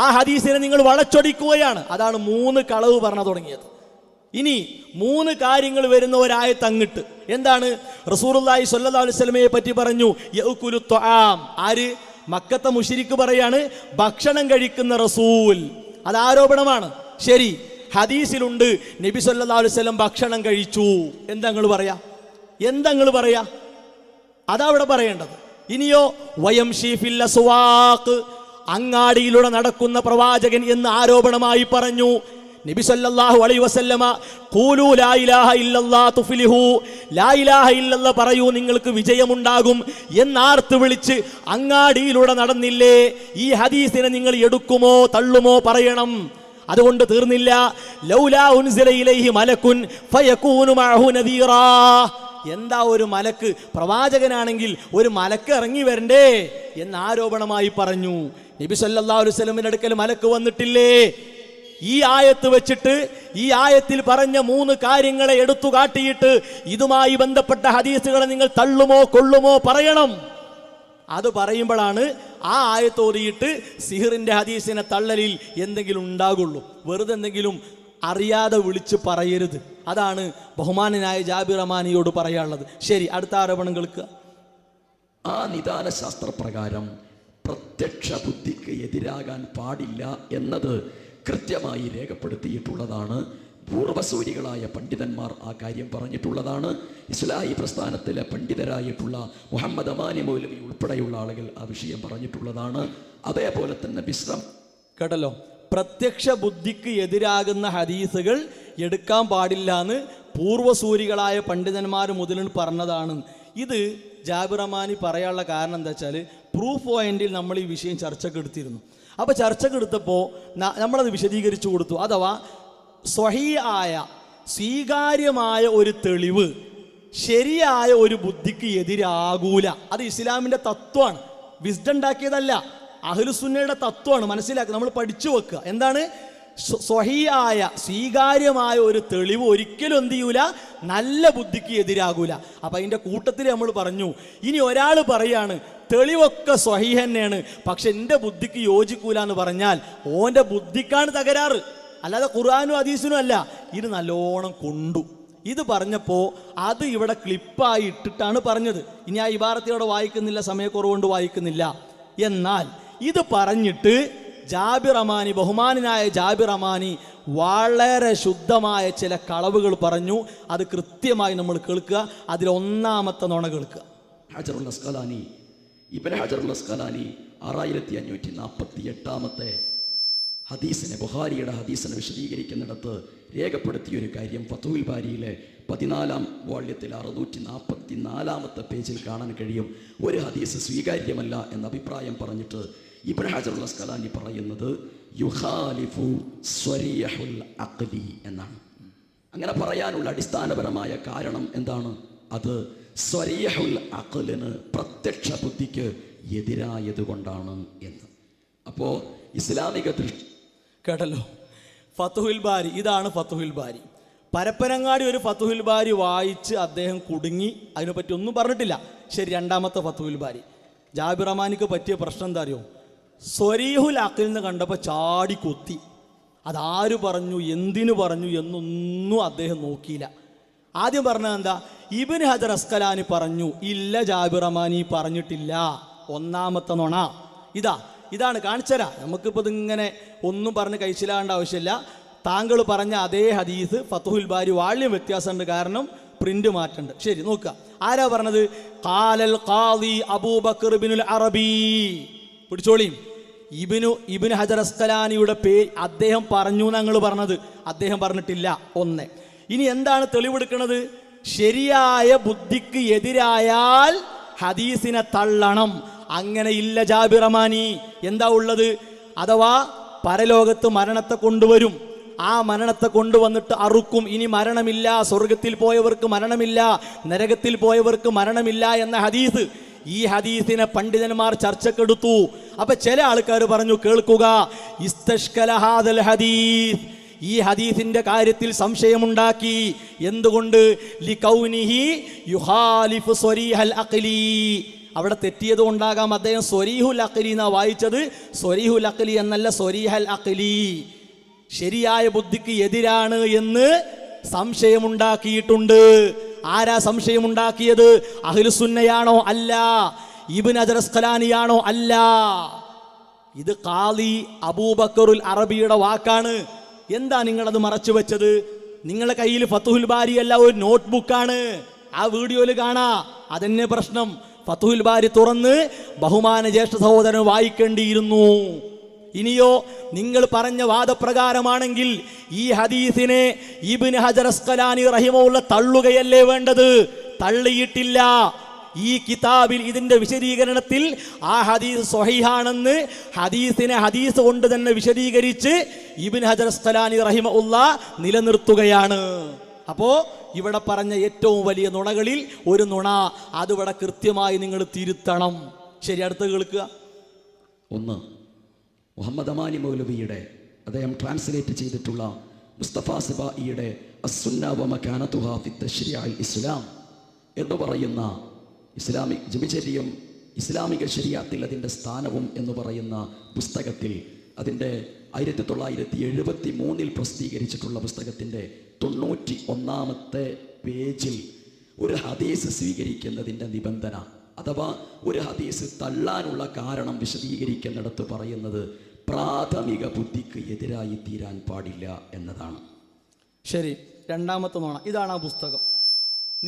ആ ഹദീസിനെ നിങ്ങൾ വളച്ചൊടിക്കുകയാണ്. അതാണ് 3 കളവ് പറഞ്ഞു തുടങ്ങിയത്. ഇനി 3 കാര്യങ്ങൾ വരുന്ന ഒരായത്ത് അങ്ങട്ട്. എന്താണ്? റസൂലുള്ളാഹി സ്വല്ലല്ലാഹു അലൈഹി വസല്ലമയെ പറ്റി പറഞ്ഞു യഅ്കുലു ത്വആം. ആര്? മക്കത്തെ മുശ്രിക്ക് പറയാണ് ഭക്ഷണം കഴിക്കുന്ന റസൂൽ. അത് ആരോപണമാണ്. ശരി, ഹദീസിലുണ്ട് നബി സല്ലല്ലാഹു അലൈഹി വസല്ലം ഭക്ഷണം കഴിച്ചു. എന്താ നിങ്ങൾ പറയാ? അതവിടെ പറയേണ്ടത്. ഇനിയോ വയംശി ഫിൽ അസ്വാഖ്, അങ്ങാടിയിലൂടെ നടക്കുന്ന പ്രവാചകൻ എന്ന് ആരോപണമായി പറഞ്ഞു. നബി സല്ലല്ലാഹു അലൈഹി വസല്ലമ ഖൂലു ലാ ഇലാഹ ഇല്ലല്ലാഹ് തുഫ്ലിഹു, ലാ ഇലാഹ ഇല്ലല്ലാഹ് പറയൂ നിങ്ങൾക്ക് വിജയമുണ്ടാകും എന്നാർത്ത് വിളിച്ച് അങ്ങാടിയിലൂടെ നടന്നില്ലേ? ഈ ഹദീസിനെ നിങ്ങൾ എടുക്കുമോ തള്ളുമോ പറയണം. അതുകൊണ്ട് തീർന്നില്ല. ലൗലാ ഉൻസില ഇലൈഹി മലക്കുൻ ഫയകൂനു മഅഹു നദീറാ. എന്താ ഒരു മലക്ക്? പ്രവാചകനാണെങ്കിൽ ഒരു മലക്ക് ഇറങ്ങി വരണ്ടേ എന്ന് ആരോപണമായി പറഞ്ഞു. നബി സല്ലല്ലാഹു അലൈഹി വസല്ലമിന്റെ അടുക്കൽ മലക്ക് വന്നിട്ടില്ലേ? ഈ ആയത്ത് വെച്ചിട്ട് ഈ ആയത്തിൽ പറഞ്ഞ 3 കാര്യങ്ങളെ എടുത്തു കാട്ടിയിട്ട് ഇതുമായി ബന്ധപ്പെട്ട ഹദീസുകളെ നിങ്ങൾ തള്ളുമോ കൊള്ളുമോ പറയണം. അത് പറയുമ്പോഴാണ് ആ ആയത്ത് ഓതിയിട്ട് സിഹറിന്റെ ഹദീസിനെ തള്ളലിൽ എന്തെങ്കിലും ഉണ്ടാകുള്ളൂ. വെറുതെ എന്തെങ്കിലും അറിയാതെ വിളിച്ച് പറയരുത്. അതാണ് ബഹുമാനനായ ജാബിർ റഹ്മാനിയോട് പറയാനുള്ളത്. ശരി, അടുത്ത ആരോപണം കേൾക്കുക. ആ നിദാന ശാസ്ത്രപ്രകാരം പ്രത്യക്ഷ ബുദ്ധിക്ക് എതിരാകാൻ പാടില്ല എന്നത് കൃത്യമായി രേഖപ്പെടുത്തിയിട്ടുള്ളതാണ്. പൂർവസൂരികളായ പണ്ഡിതന്മാർ ആ കാര്യം പറഞ്ഞിട്ടുള്ളതാണ്. ഇസ്ലാഹി പ്രസ്ഥാനത്തിലെ പണ്ഡിതരായിട്ടുള്ള മുഹമ്മദ് അമാനി മൗലവി ഉൾപ്പെടെയുള്ള ആളുകൾ ആ വിഷയം പറഞ്ഞിട്ടുള്ളതാണ്. അതേപോലെ തന്നെ കേട്ടല്ലോ, പ്രത്യക്ഷ ബുദ്ധിക്ക് എതിരാകുന്ന ഹദീസുകൾ എടുക്കാൻ പാടില്ല എന്ന് പൂർവസൂരികളായ പണ്ഡിതന്മാർ മുതൽ പറഞ്ഞതാണ്. ഇത് ജാബിർ റഹ്മാനി പറയാനുള്ള കാരണം എന്താ വെച്ചാൽ, പ്രൂഫ് പോയിന്റിൽ നമ്മൾ ഈ വിഷയം ചർച്ചക്കെടുത്തിരുന്നു. അപ്പോൾ ചർച്ചക്കെടുത്തപ്പോൾ നമ്മളത് വിശദീകരിച്ചു കൊടുത്തു. അഥവാ സ്വഹീഹായ സ്വീകാര്യമായ ഒരു തെളിവ് ശരിയായ ഒരു ബുദ്ധിക്ക് എതിരാകൂല. അത് ഇസ്ലാമിൻ്റെ തത്വമാണ്, വിസ്ഡം ഉണ്ടാക്കിയതല്ല, അഹ്ലുസുന്നയുടെ തത്വമാണ്. മനസ്സിലാക്കുക, നമ്മൾ പഠിച്ചു വെക്കുക. എന്താണ്? സ്വഹീഹായ സ്വീകാര്യമായ ഒരു തെളിവ് ഒരിക്കലും എന്ത് ചെയ്യൂല, നല്ല ബുദ്ധിക്ക് എതിരാകൂല. അപ്പം അതിൻ്റെ കൂട്ടത്തിൽ നമ്മൾ പറഞ്ഞു, ഇനി ഒരാൾ പറയാണ് തെളിവൊക്കെ സ്വഹീഹ് തന്നെയാണ്, പക്ഷെ എൻ്റെ ബുദ്ധിക്ക് യോജിക്കൂല എന്ന് പറഞ്ഞാൽ ഓൻ്റെ ബുദ്ധിക്കാണ് തകരാറ്, അല്ലാതെ ഖുർആനും ഹദീസിനും അല്ല. ഇത് നല്ലോണം കൊണ്ടു. ഇത് പറഞ്ഞപ്പോൾ അത് ഇവിടെ ക്ലിപ്പായി ഇട്ടിട്ടാണ് പറഞ്ഞത്. ഇനി ആ ഇബാറത്തിയോടെ വായിക്കുന്നില്ല, സമയക്കുറവുകൊണ്ട് വായിക്കുന്നില്ല. എന്നാൽ ഇത് പറഞ്ഞിട്ട് ജാബിർ അമാനി, ബഹുമാനായ ജാബിർ അമാനി വളരെ ശുദ്ധമായ ചില കളവുകൾ പറഞ്ഞു. അത് കൃത്യമായി നമ്മൾ കേൾക്കുക. അതിലൊന്നാമത്തെ നുണ കേൾക്കുക. ഹജറുൽ അസ്കലാനി, ഇബ്നു ഹജറുൽ അസ്കലാനി 6548 ഹദീസിനെ, ബുഖാരിയുടെ ഹദീസിനെ വിശദീകരിക്കുന്നിടത്ത് രേഖപ്പെടുത്തിയൊരു കാര്യം ഫതുഹുൽ ബാരിയിലെ 14-ാം വാള്യത്തിൽ 644 പേജിൽ കാണാൻ കഴിയും. ഒരു ഹദീസ് സ്വീകാര്യമല്ല എന്ന അഭിപ്രായം പറഞ്ഞിട്ട് ഇബ്നു ഹജറുൽ അസ്കലാനി പറയുന്നത് യുഖാലിഫു സ്വരീഹുൽ അഖ്ലി എന്നാണ്. അങ്ങനെ പറയാനുള്ള അടിസ്ഥാനപരമായ കാരണം എന്താണ്? അത് സ്വരീഹുൽ അഖ്ലിന്, പ്രത്യക്ഷ ബുദ്ധിക്ക് എതിരായതുകൊണ്ടാണ് എന്ന്. അപ്പോൾ ഇസ്ലാമിക ദൃഷ്ടി കേട്ടല്ലോ. ഫതുഹുൽ ബാരി, ഇതാണ് ഫതുഹുൽ ബാരി. പരപ്പനങ്ങാടി ഒരു ഫതുഹുൽ ബാരി വായിച്ച് അദ്ദേഹം കുടുങ്ങി, അതിനെപ്പറ്റി ഒന്നും പറഞ്ഞിട്ടില്ല. ശരി, രണ്ടാമത്തെ ഫതുഹുൽ ബാരി. ജാബിർ റഹ്മാനിക്ക് പറ്റിയ പ്രശ്നം എന്താ അറിയോ? സ്വരീഹുൽ അഖ്ൽ എന്ന് കണ്ടപ്പോൾ ചാടി കൊത്തി. അതാര് പറഞ്ഞു, എന്തിനു പറഞ്ഞു എന്നൊന്നും അദ്ദേഹം നോക്കിയില്ല. ആദ്യം പറഞ്ഞത് എന്താ? ഇബ്നു ഹജർ അസ്കലാനി പറഞ്ഞു. ഇല്ല, ജാബിർ റഹ്മാനി പറഞ്ഞിട്ടില്ല. ഒന്നാമത്തെ നുണ ഇതാണ്. കാണിച്ചരാ, നമുക്കിപ്പോൾ ഇതിങ്ങനെ ഒന്നും പറഞ്ഞ് കഴിച്ചിലാകേണ്ട ആവശ്യമില്ല. താങ്കൾ പറഞ്ഞ അതേ ഹദീസ് ഫതുഹുൽ ബാരി വാള്യം വ്യത്യാസമുണ്ട്, കാരണം പ്രിന്റ് മാറ്റുണ്ട്. ശരി, നോക്കുക. ആരാ പറഞ്ഞത്? ഖാലൽ ഖാദി അബൂബക്കർ ഇബ്നുൽ അറബി. പിടിച്ചോളിയും. ഇബ്നു ഹജർ അസ്കലാനിയുടെ പേര് അദ്ദേഹം പറഞ്ഞു ഞങ്ങൾ പറഞ്ഞത്, അദ്ദേഹം പറഞ്ഞിട്ടില്ല. ഒന്ന്. ഇനി എന്താണ് തെളിവെടുക്കുന്നത്? ശരിയായ ബുദ്ധിക്ക് എതിരായാൽ ഹദീസിനെ തള്ളണം. അങ്ങനെ ഇല്ല ജാബിർ റഹ്മാനി. എന്താ ഉള്ളത്? അഥവാ പരലോകത്ത് മരണത്തെ കൊണ്ടുവരും, ആ മരണത്തെ കൊണ്ടുവന്നിട്ട് അറുക്കും. ഇനി മരണമില്ല, സ്വർഗത്തിൽ പോയവർക്ക് മരണമില്ല, നരകത്തിൽ പോയവർക്ക് മരണമില്ല എന്ന ഹദീസ്. ഈ ഹദീസിനെ പണ്ഡിതന്മാർ ചർച്ചക്കെടുത്തു. അപ്പൊ ചില ആൾക്കാർ പറഞ്ഞു, കേൾക്കുക, ഇസ്തഷ്കല ഹാദൽ ഹദീസ്, ഈ ഹദീസിന്റെ കാര്യത്തിൽ സംശയമുണ്ടാക്കി. എന്തുകൊണ്ട്? ലികൗനിഹി യുഖാലിഫു സ്വരീഹൽ അഖ്ലി. അവിടെ തെറ്റിയത് കൊണ്ടാകാം. അദ്ദേഹം സ്വരീഹുൽ അഖ്ലി എന്നാ വായിച്ചത്. സ്വരീഹുൽ അഖ്ലി എന്നല്ല, സ്വരീഹൽ അഖ്ലി. ശരിയായ ബുദ്ധിക്ക് എതിരാണ് എന്ന് സംശയമുണ്ടാക്കിയിട്ടുണ്ട്. ആരാ സംശയമുണ്ടാക്കിയത്? അഹ്ലുസുന്നയാണോ? അല്ല. ഇബ്നു ഹജർ അസ്കലാനിയാണോ? അല്ല. ഇത് ഖാദി അബൂബക്കറുൽ അറബിയുടെ വാക്കാണ്. എന്താ നിങ്ങളത് മറച്ചു വെച്ചത്? നിങ്ങളുടെ കയ്യിൽ ഫതുഹുൽ ബാരി അല്ല, ഒരു നോട്ട്ബുക്കാണ്. ആ വീഡിയോയിൽ കാണാ. അതെന്നെ പ്രശ്നം. ഫതുഹുൽ ബാരി തുറന്ന് ബഹുമാന ജ്യേഷ്ഠ സഹോദരൻ വായിക്കേണ്ടിയിരുന്നു. ഇനിയോ നിങ്ങൾ പറഞ്ഞ വാദപ്രകാരമാണെങ്കിൽ ഈ ഹദീസിനെ ഇബ്നു ഹജർ അസ്കലാനി റഹിമഹുള്ള തള്ളുകയല്ലേ വേണ്ടത്? തള്ളിയിട്ടില്ല. ഈ കിതാബിൽ ഇതിന്റെ വിശദീകരണത്തിൽ ആ ഹദീസ് സ്വഹീഹാണെന്ന് ഹദീസിനെ ഹദീസ് കൊണ്ട് തന്നെ വിശദീകരിച്ച് ഇബ്നു ഹജർ അസ്കലാനി റഹിമഹുള്ള നിലനിർത്തുകയാണ്. അപ്പോ ഇവിടെ പറഞ്ഞ ഏറ്റവും വലിയ നുണകളിൽ ഒരു നുണ, അതിവിടെ കൃത്യമായി നിങ്ങൾ തിരുത്തണം. ശരി, അടുത്ത് കേൾക്കുക. ഒന്ന്, മുഹമ്മദ് അമാനി മൗലവിയുടെ, അദ്ദേഹം ട്രാൻസ്ലേറ്റ് ചെയ്തിട്ടുള്ള മുസ്തഫ സിബായിയുടെ അസ്സുന്ന വ മകാനതുഹാ ഫി തശ്രീഇൽ ഇസ്ലാം എന്ന് പറയുന്ന ഇസ്ലാമിക് ജബിചര്യം, ഇസ്ലാമിക ശരിയാത്തിൽ അതിൻ്റെ സ്ഥാനവും എന്ന് പറയുന്ന പുസ്തകത്തിൽ, അതിൻ്റെ 1973 പ്രസിദ്ധീകരിച്ചിട്ടുള്ള പുസ്തകത്തിൻ്റെ 91-ാമത്തെ പേജിൽ ഒരു ഹദീസ് സ്വീകരിക്കുന്നതിൻ്റെ നിബന്ധന, അഥവാ ഒരു ഹദീസ് തള്ളാനുള്ള കാരണം വിശദീകരിക്കുന്നിടത്ത് പറയുന്നത് പ്രാഥമിക ബുദ്ധിക്ക് എതിരായി തീരാൻ പാടില്ല എന്നതാണ്. ശരി, രണ്ടാമത്തെ നുണ ഇതാണ്. ആ പുസ്തകം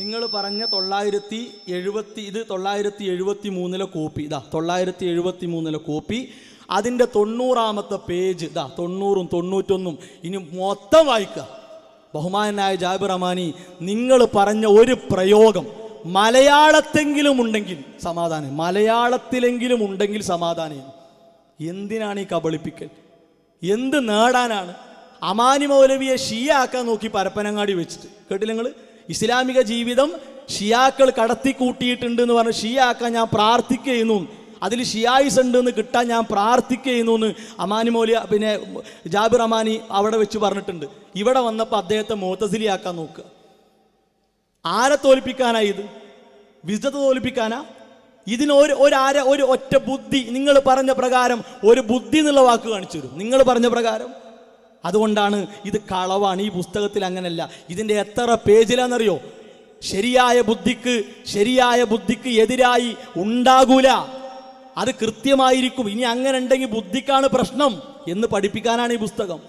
നിങ്ങൾ പറഞ്ഞ 970, ഇത് 973 കോപ്പി. 973 കോപ്പി. അതിൻ്റെ 90-ാമത്തെ പേജ് 90, 91 ഇനി മൊത്തം വായിക്കുക. ബഹുമാനായ ജാബിർ റഹ്മാനി, നിങ്ങൾ പറഞ്ഞ ഒരു പ്രയോഗം മലയാളത്തെങ്കിലും ഉണ്ടെങ്കിൽ സമാധാനം, മലയാളത്തിലെങ്കിലും ഉണ്ടെങ്കിൽ സമാധാനം. എന്തിനാണ് ഈ കബളിപ്പിക്കൽ? എന്ത് നേടാനാണ്? അമാനി മൗലവിയെ ഷിയാക്കാൻ നോക്കി പരപ്പനങ്ങാടി വെച്ചിട്ട് കേട്ടില്ല നിങ്ങൾ? ഇസ്ലാമിക ജീവിതം ഷിയാക്കൾ കടത്തിക്കൂട്ടിയിട്ടുണ്ട് എന്ന് പറഞ്ഞ് ഷിയാക്കാൻ ഞാൻ പ്രാർത്ഥിക്കുന്നു, അതിൽ ഷിയായിസ് ഉണ്ട് എന്ന് കിട്ടാൻ ഞാൻ പ്രാർത്ഥിക്കുന്നു എന്ന് അമാനി മൗലിയ ജാബിർ അമാനി അവിടെ വെച്ച് പറഞ്ഞിട്ടുണ്ട്. ഇവിടെ വന്നപ്പോൾ അദ്ദേഹത്തെ മുഅ്തസിലിയാക്കാൻ നോക്കുക. ആരെ തോൽപ്പിക്കാനാ ഇത്? വിസ്ഡത്തെ തോൽപ്പിക്കാനാ? ഇതിന് ഒരു ഒറ്റ ബുദ്ധി, നിങ്ങൾ പറഞ്ഞ പ്രകാരം ഒരു ബുദ്ധി എന്നുള്ള വാക്ക് കാണിച്ചു തരും. നിങ്ങൾ പറഞ്ഞ പ്രകാരം അതുകൊണ്ടാണ് ഇത് കളവാണ്. ഈ പുസ്തകത്തിൽ അങ്ങനെയല്ല. ഇതിൻ്റെ എത്ര പേജിലാണെന്നറിയോ? ശരിയായ ബുദ്ധിക്ക് എതിരായി ഉണ്ടാകൂല. അത് കൃത്യമായിരിക്കും. ഇനി അങ്ങനെ ഉണ്ടെങ്കിൽ ബുദ്ധിക്കാണ് പ്രശ്നം എന്ന് പഠിപ്പിക്കാനാണ് ഈ പുസ്തകം.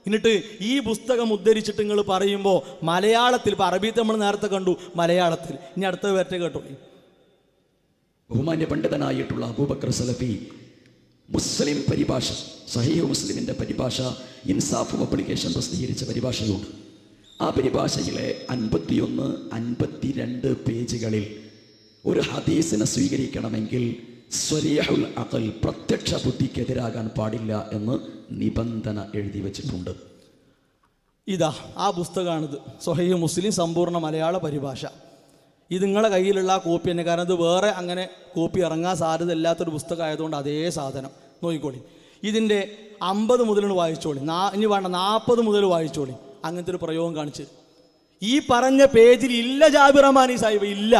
എന്നിട്ട് ഈ പുസ്തകം ഉദ്ധരിച്ചിട്ട് നിങ്ങൾ പറയുമ്പോൾ മലയാളത്തിൽ, ഇപ്പം അറബിയിൽ നമ്മൾ നേരത്തെ കണ്ടു, മലയാളത്തിൽ ഇനി അടുത്ത വരട്ടെ കേട്ടോ. ബഹുമാന്യ പണ്ഡിതനായിട്ടുള്ള അബൂബക്കർ സലഫി മുസ്ലിം പരിഭാഷ, സഹീഹ് മുസ്ലിമിൻ്റെ പരിഭാഷ ഇൻസാഫ് പബ്ലിക്കേഷൻ പ്രസിദ്ധീകരിച്ച പരിഭാഷയുണ്ട്. ആ പരിഭാഷയിലെ 51, 52 പേജുകളിൽ ഒരു ഹദീസിനെ സ്വീകരിക്കണമെങ്കിൽ സ്വരീഹുൽ അഖൽ, പ്രത്യക്ഷ ബുദ്ധിക്കെതിരാകാൻ പാടില്ല എന്ന് നിബന്ധന എഴുതി വച്ചിട്ടുണ്ട്. ഇതാ ആ പുസ്തകമാണിത്, സ്വഹീഹ് മുസ്ലിം സമ്പൂർണ്ണ മലയാള പരിഭാഷ. ഇത് നിങ്ങളുടെ കയ്യിലുള്ള ആ കോപ്പി തന്നെ, കാരണം ഇത് വേറെ അങ്ങനെ കോപ്പി ഇറങ്ങാൻ സാധ്യത ഇല്ലാത്തൊരു പുസ്തകം ആയതുകൊണ്ട് അതേ സാധനം നോക്കിക്കോളി. ഇതിൻ്റെ 50 മുതലാണ് വായിച്ചോളി, ഇനി വേണ്ട 40 മുതൽ വായിച്ചോളി. അങ്ങനത്തെ ഒരു പ്രയോഗം കാണിച്ച് ഈ പറഞ്ഞ പേജിൽ ഇല്ല ജാബിർ റഹ്മാനി സാഹിബ്, ഇല്ല.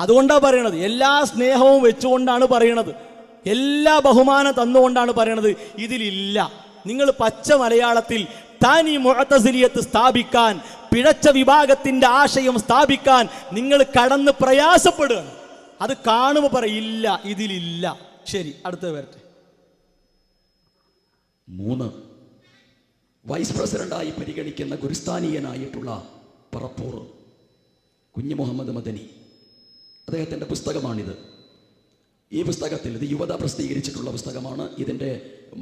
അതുകൊണ്ടാണ് പറയണത്, എല്ലാ സ്നേഹവും വെച്ചുകൊണ്ടാണ് പറയണത്, എല്ലാ ബഹുമാനം തന്നുകൊണ്ടാണ് പറയണത്. ഇതിലില്ല. നിങ്ങൾ പച്ച മലയാളത്തിൽ താനി മുഅ്തസിലിയത്ത് സ്ഥാപിക്കാൻ, പിഴച്ച വിഭാഗത്തിൻ്റെ ആശയം സ്ഥാപിക്കാൻ നിങ്ങൾ കടന്ന് പ്രയാസപ്പെടുകയാണ്. അത് കാണുമ്പോൾ പറയില്ല, ഇതിലില്ല. ശരി, അടുത്ത വരട്ടെ. 3, വൈസ് പ്രസിഡന്റായി പരിഗണിക്കുന്ന ഗുരുസ്ഥാനീയനായിട്ടുള്ള പറപ്പൂർ കുഞ്ഞു മുഹമ്മദ് മദനി, അദ്ദേഹത്തിൻ്റെ പുസ്തകമാണിത്. ഈ പുസ്തകത്തിൽ, ഇത് യുവത പ്രസിദ്ധീകരിച്ചിട്ടുള്ള പുസ്തകമാണ്. ഇതിൻ്റെ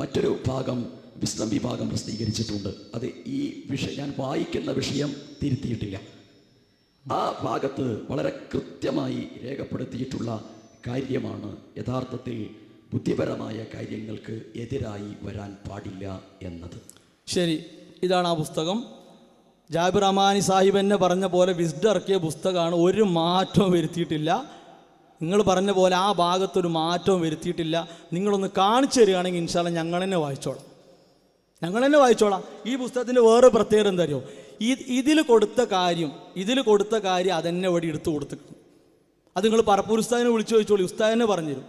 മറ്റൊരു ഭാഗം വിസ്ഡം വിഭാഗം പ്രസിദ്ധീകരിച്ചിട്ടുണ്ട്. അത് ഈ ഞാൻ വായിക്കുന്ന വിഷയം തിരുത്തിയിട്ടില്ല. ആ ഭാഗത്ത് വളരെ കൃത്യമായി രേഖപ്പെടുത്തിയിട്ടുള്ള കാര്യമാണ് യഥാർത്ഥത്തിൽ ബുദ്ധിപരമായ കാര്യങ്ങൾക്ക് എതിരായി വരാൻ പാടില്ല എന്നത്. ശരി, ഇതാണ് ആ പുസ്തകം. ജാബിർ റഹ്മാനി സാഹിബ് എന്നെ പറഞ്ഞ പോലെ വിസ്ഡം ഇറക്കിയ പുസ്തകമാണ്. ഒരു മാറ്റവും വരുത്തിയിട്ടില്ല. നിങ്ങൾ പറഞ്ഞ പോലെ ആ ഭാഗത്തൊരു മാറ്റവും വരുത്തിയിട്ടില്ല. നിങ്ങളൊന്ന് കാണിച്ചു തരികയാണെങ്കിൽ ഇൻഷാ അല്ലാഹ് ഞങ്ങൾ തന്നെ വായിച്ചോളാം. ഈ പുസ്തകത്തിൻ്റെ വേറെ പ്രത്യേകത എന്താ അറിയോ? ഇതിൽ കൊടുത്ത കാര്യം അതെന്നെ വഴി എടുത്തു കൊടുത്തിട്ടുണ്ട്. അത് നിങ്ങൾ പറപ്പൂർ ഉസ്താദിനെ വിളിച്ചു ചോദിച്ചോളൂ, ഉസ്താദിനെ പറഞ്ഞുതരും.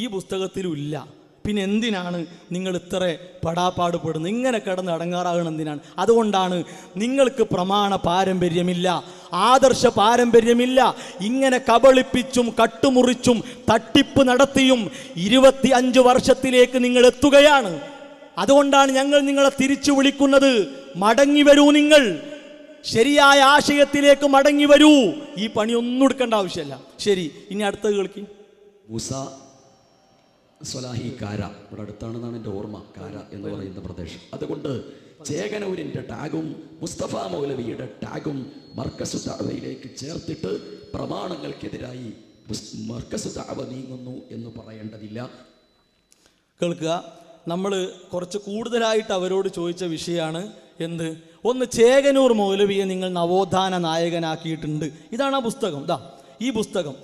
ഈ പുസ്തകത്തിലും ഇല്ല. പിന്നെ എന്തിനാണ് നിങ്ങൾ ഇത്ര പെടാപ്പാടുപെടുന്നത്? ഇങ്ങനെ കിടന്ന് അടങ്ങാറാകണം എന്തിനാണ്? അതുകൊണ്ടാണ് നിങ്ങൾക്ക് പ്രമാണ പാരമ്പര്യമില്ല, ആദർശ പാരമ്പര്യമില്ല. ഇങ്ങനെ കബളിപ്പിച്ചും കട്ടുമുറിച്ചും തട്ടിപ്പ് നടത്തിയും 25 വർഷത്തിലേക്ക് നിങ്ങൾ എത്തുകയാണ്. അതുകൊണ്ടാണ് ഞങ്ങൾ നിങ്ങളെ തിരിച്ചു വിളിക്കുന്നത്. മടങ്ങി വരൂ, നിങ്ങൾ ശരിയായ ആശയത്തിലേക്ക് മടങ്ങി വരൂ. ഈ പണി ഒന്നും എടുക്കേണ്ട ആവശ്യമില്ല. ശരി, ഇനി അടുത്ത കേൾക്കി. മൂസ സ്വലാഹി കാര, ഇവിടെ അടുത്താണെന്നാണ് എൻ്റെ ഓർമ്മ, കാര എന്ന് പറയുന്ന പ്രദേശം. അതുകൊണ്ട് ചേകനൂരിൻ്റെ ടാഗും മുസ്തഫ മൗലവിയുടെ ടാഗും മർക്കസു ദഅവയിലേക്ക് ചേർത്തിട്ട് പ്രമാണങ്ങൾക്കെതിരായി മർക്കസു ദഅവ നീങ്ങുന്നു എന്ന് പറയേണ്ടതില്ല. കേൾക്കുക, നമ്മൾ കുറച്ച് കൂടുതലായിട്ട് അവരോട് ചോദിച്ച വിഷയമാണ് എന്ത്? ഒന്ന്, ചേകനൂർ മൗലവിയെ നിങ്ങൾ നവോത്ഥാന നായകനാക്കിയിട്ടുണ്ട്. ഇതാണ് ആ പുസ്തകം. ഈ പുസ്തകം,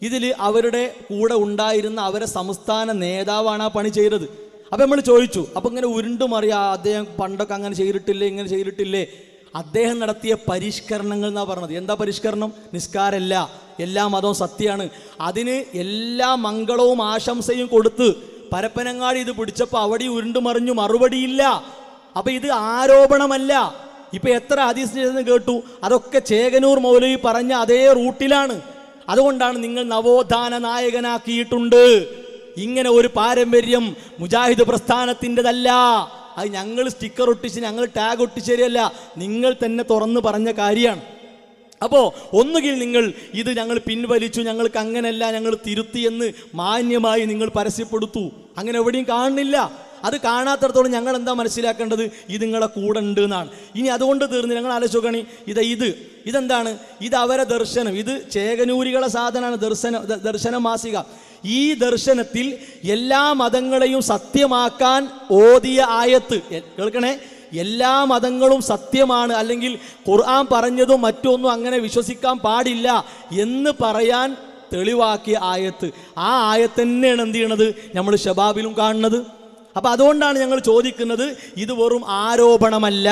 ഇതിൽ അവരുടെ കൂടെ ഉണ്ടായിരുന്ന അവരെ സംസ്ഥാന നേതാവാണ് ആ പണി ചെയ്തത്. അപ്പം നമ്മൾ ചോദിച്ചു, അപ്പം ഇങ്ങനെ ഉരുണ്ടുമറിയാം, അദ്ദേഹം പണ്ടൊക്കെ അങ്ങനെ ചെയ്തിട്ടില്ലേ, ഇങ്ങനെ ചെയ്തിട്ടില്ലേ? അദ്ദേഹം നടത്തിയ പരിഷ്കരണങ്ങൾ എന്നാണ് പറഞ്ഞത്. എന്താ പരിഷ്കരണം? നിസ്കാരമല്ല, എല്ലാ മതവും സത്യമാണ്. അതിന് എല്ലാ മംഗളവും ആശംസയും കൊടുത്ത് പരപ്പനങ്ങാടി ഇത് പിടിച്ചപ്പോൾ അവിടെ ഉരുണ്ടുമറിഞ്ഞു, മറുപടിയില്ല. അപ്പം ഇത് ആരോപണമല്ല. ഇപ്പം എത്ര ഹദീസ് കേട്ടു, അതൊക്കെ ചേകനൂർ മൗലവി പറഞ്ഞ അതേ റൂട്ടിലാണ്. അതുകൊണ്ടാണ് നിങ്ങൾ നവോത്ഥാന നായകനാക്കിയിട്ടുണ്ട്. ഇങ്ങനെ ഒരു പാരമ്പര്യം മുജാഹിദ് പ്രസ്ഥാനത്തിൻ്റെതല്ല. അത് ഞങ്ങൾ സ്റ്റിക്കർ ഒട്ടിച്ച്, ഞങ്ങൾ ടാഗ് ഒട്ടിച്ചേരിയല്ല, നിങ്ങൾ തന്നെ തുറന്ന് പറഞ്ഞ കാര്യമാണ്. അപ്പോൾ ഒന്നുകിൽ നിങ്ങൾ ഇത് ഞങ്ങൾ പിൻവലിച്ചു, ഞങ്ങൾക്ക് അങ്ങനെയല്ല, ഞങ്ങൾ തിരുത്തി എന്ന് മാന്യമായി നിങ്ങൾ പരസ്യപ്പെടുത്തു. അങ്ങനെ എവിടെയും കാണുന്നില്ല. അത് കാണാത്തടത്തോളം ഞങ്ങൾ എന്താ മനസ്സിലാക്കേണ്ടത്? ഇത് നിങ്ങളെ കൂടെ ഉണ്ട് എന്നാണ്. ഇനി അതുകൊണ്ട് തീർന്ന് ഞങ്ങൾ ആലോചിക്കണി, ഇതെന്താണ്? ഇത് അവരെ ദർശനം. ഇത് ചേകനൂരികളെ സാധനമാണ്, ദർശന മാസിക. ഈ ദർശനത്തിൽ എല്ലാ മതങ്ങളെയും സത്യമാക്കാൻ ഓതിയ ആയത്ത് കേൾക്കണേ. എല്ലാ മതങ്ങളും സത്യമാണ്, അല്ലെങ്കിൽ ഖുർആൻ പറഞ്ഞതും മറ്റൊന്നും അങ്ങനെ വിശ്വസിക്കാൻ പാടില്ല എന്ന് പറയാൻ തെളിവാക്കിയ ആയത്ത്. ആ ആയത്ത് തന്നെയാണ് എന്ത് ചെയ്യണത്? നമ്മൾ ശബാബിലും കാണുന്നത്. അപ്പം അതുകൊണ്ടാണ് ഞങ്ങൾ ചോദിക്കുന്നത്, ഇത് വെറും ആരോപണമല്ല,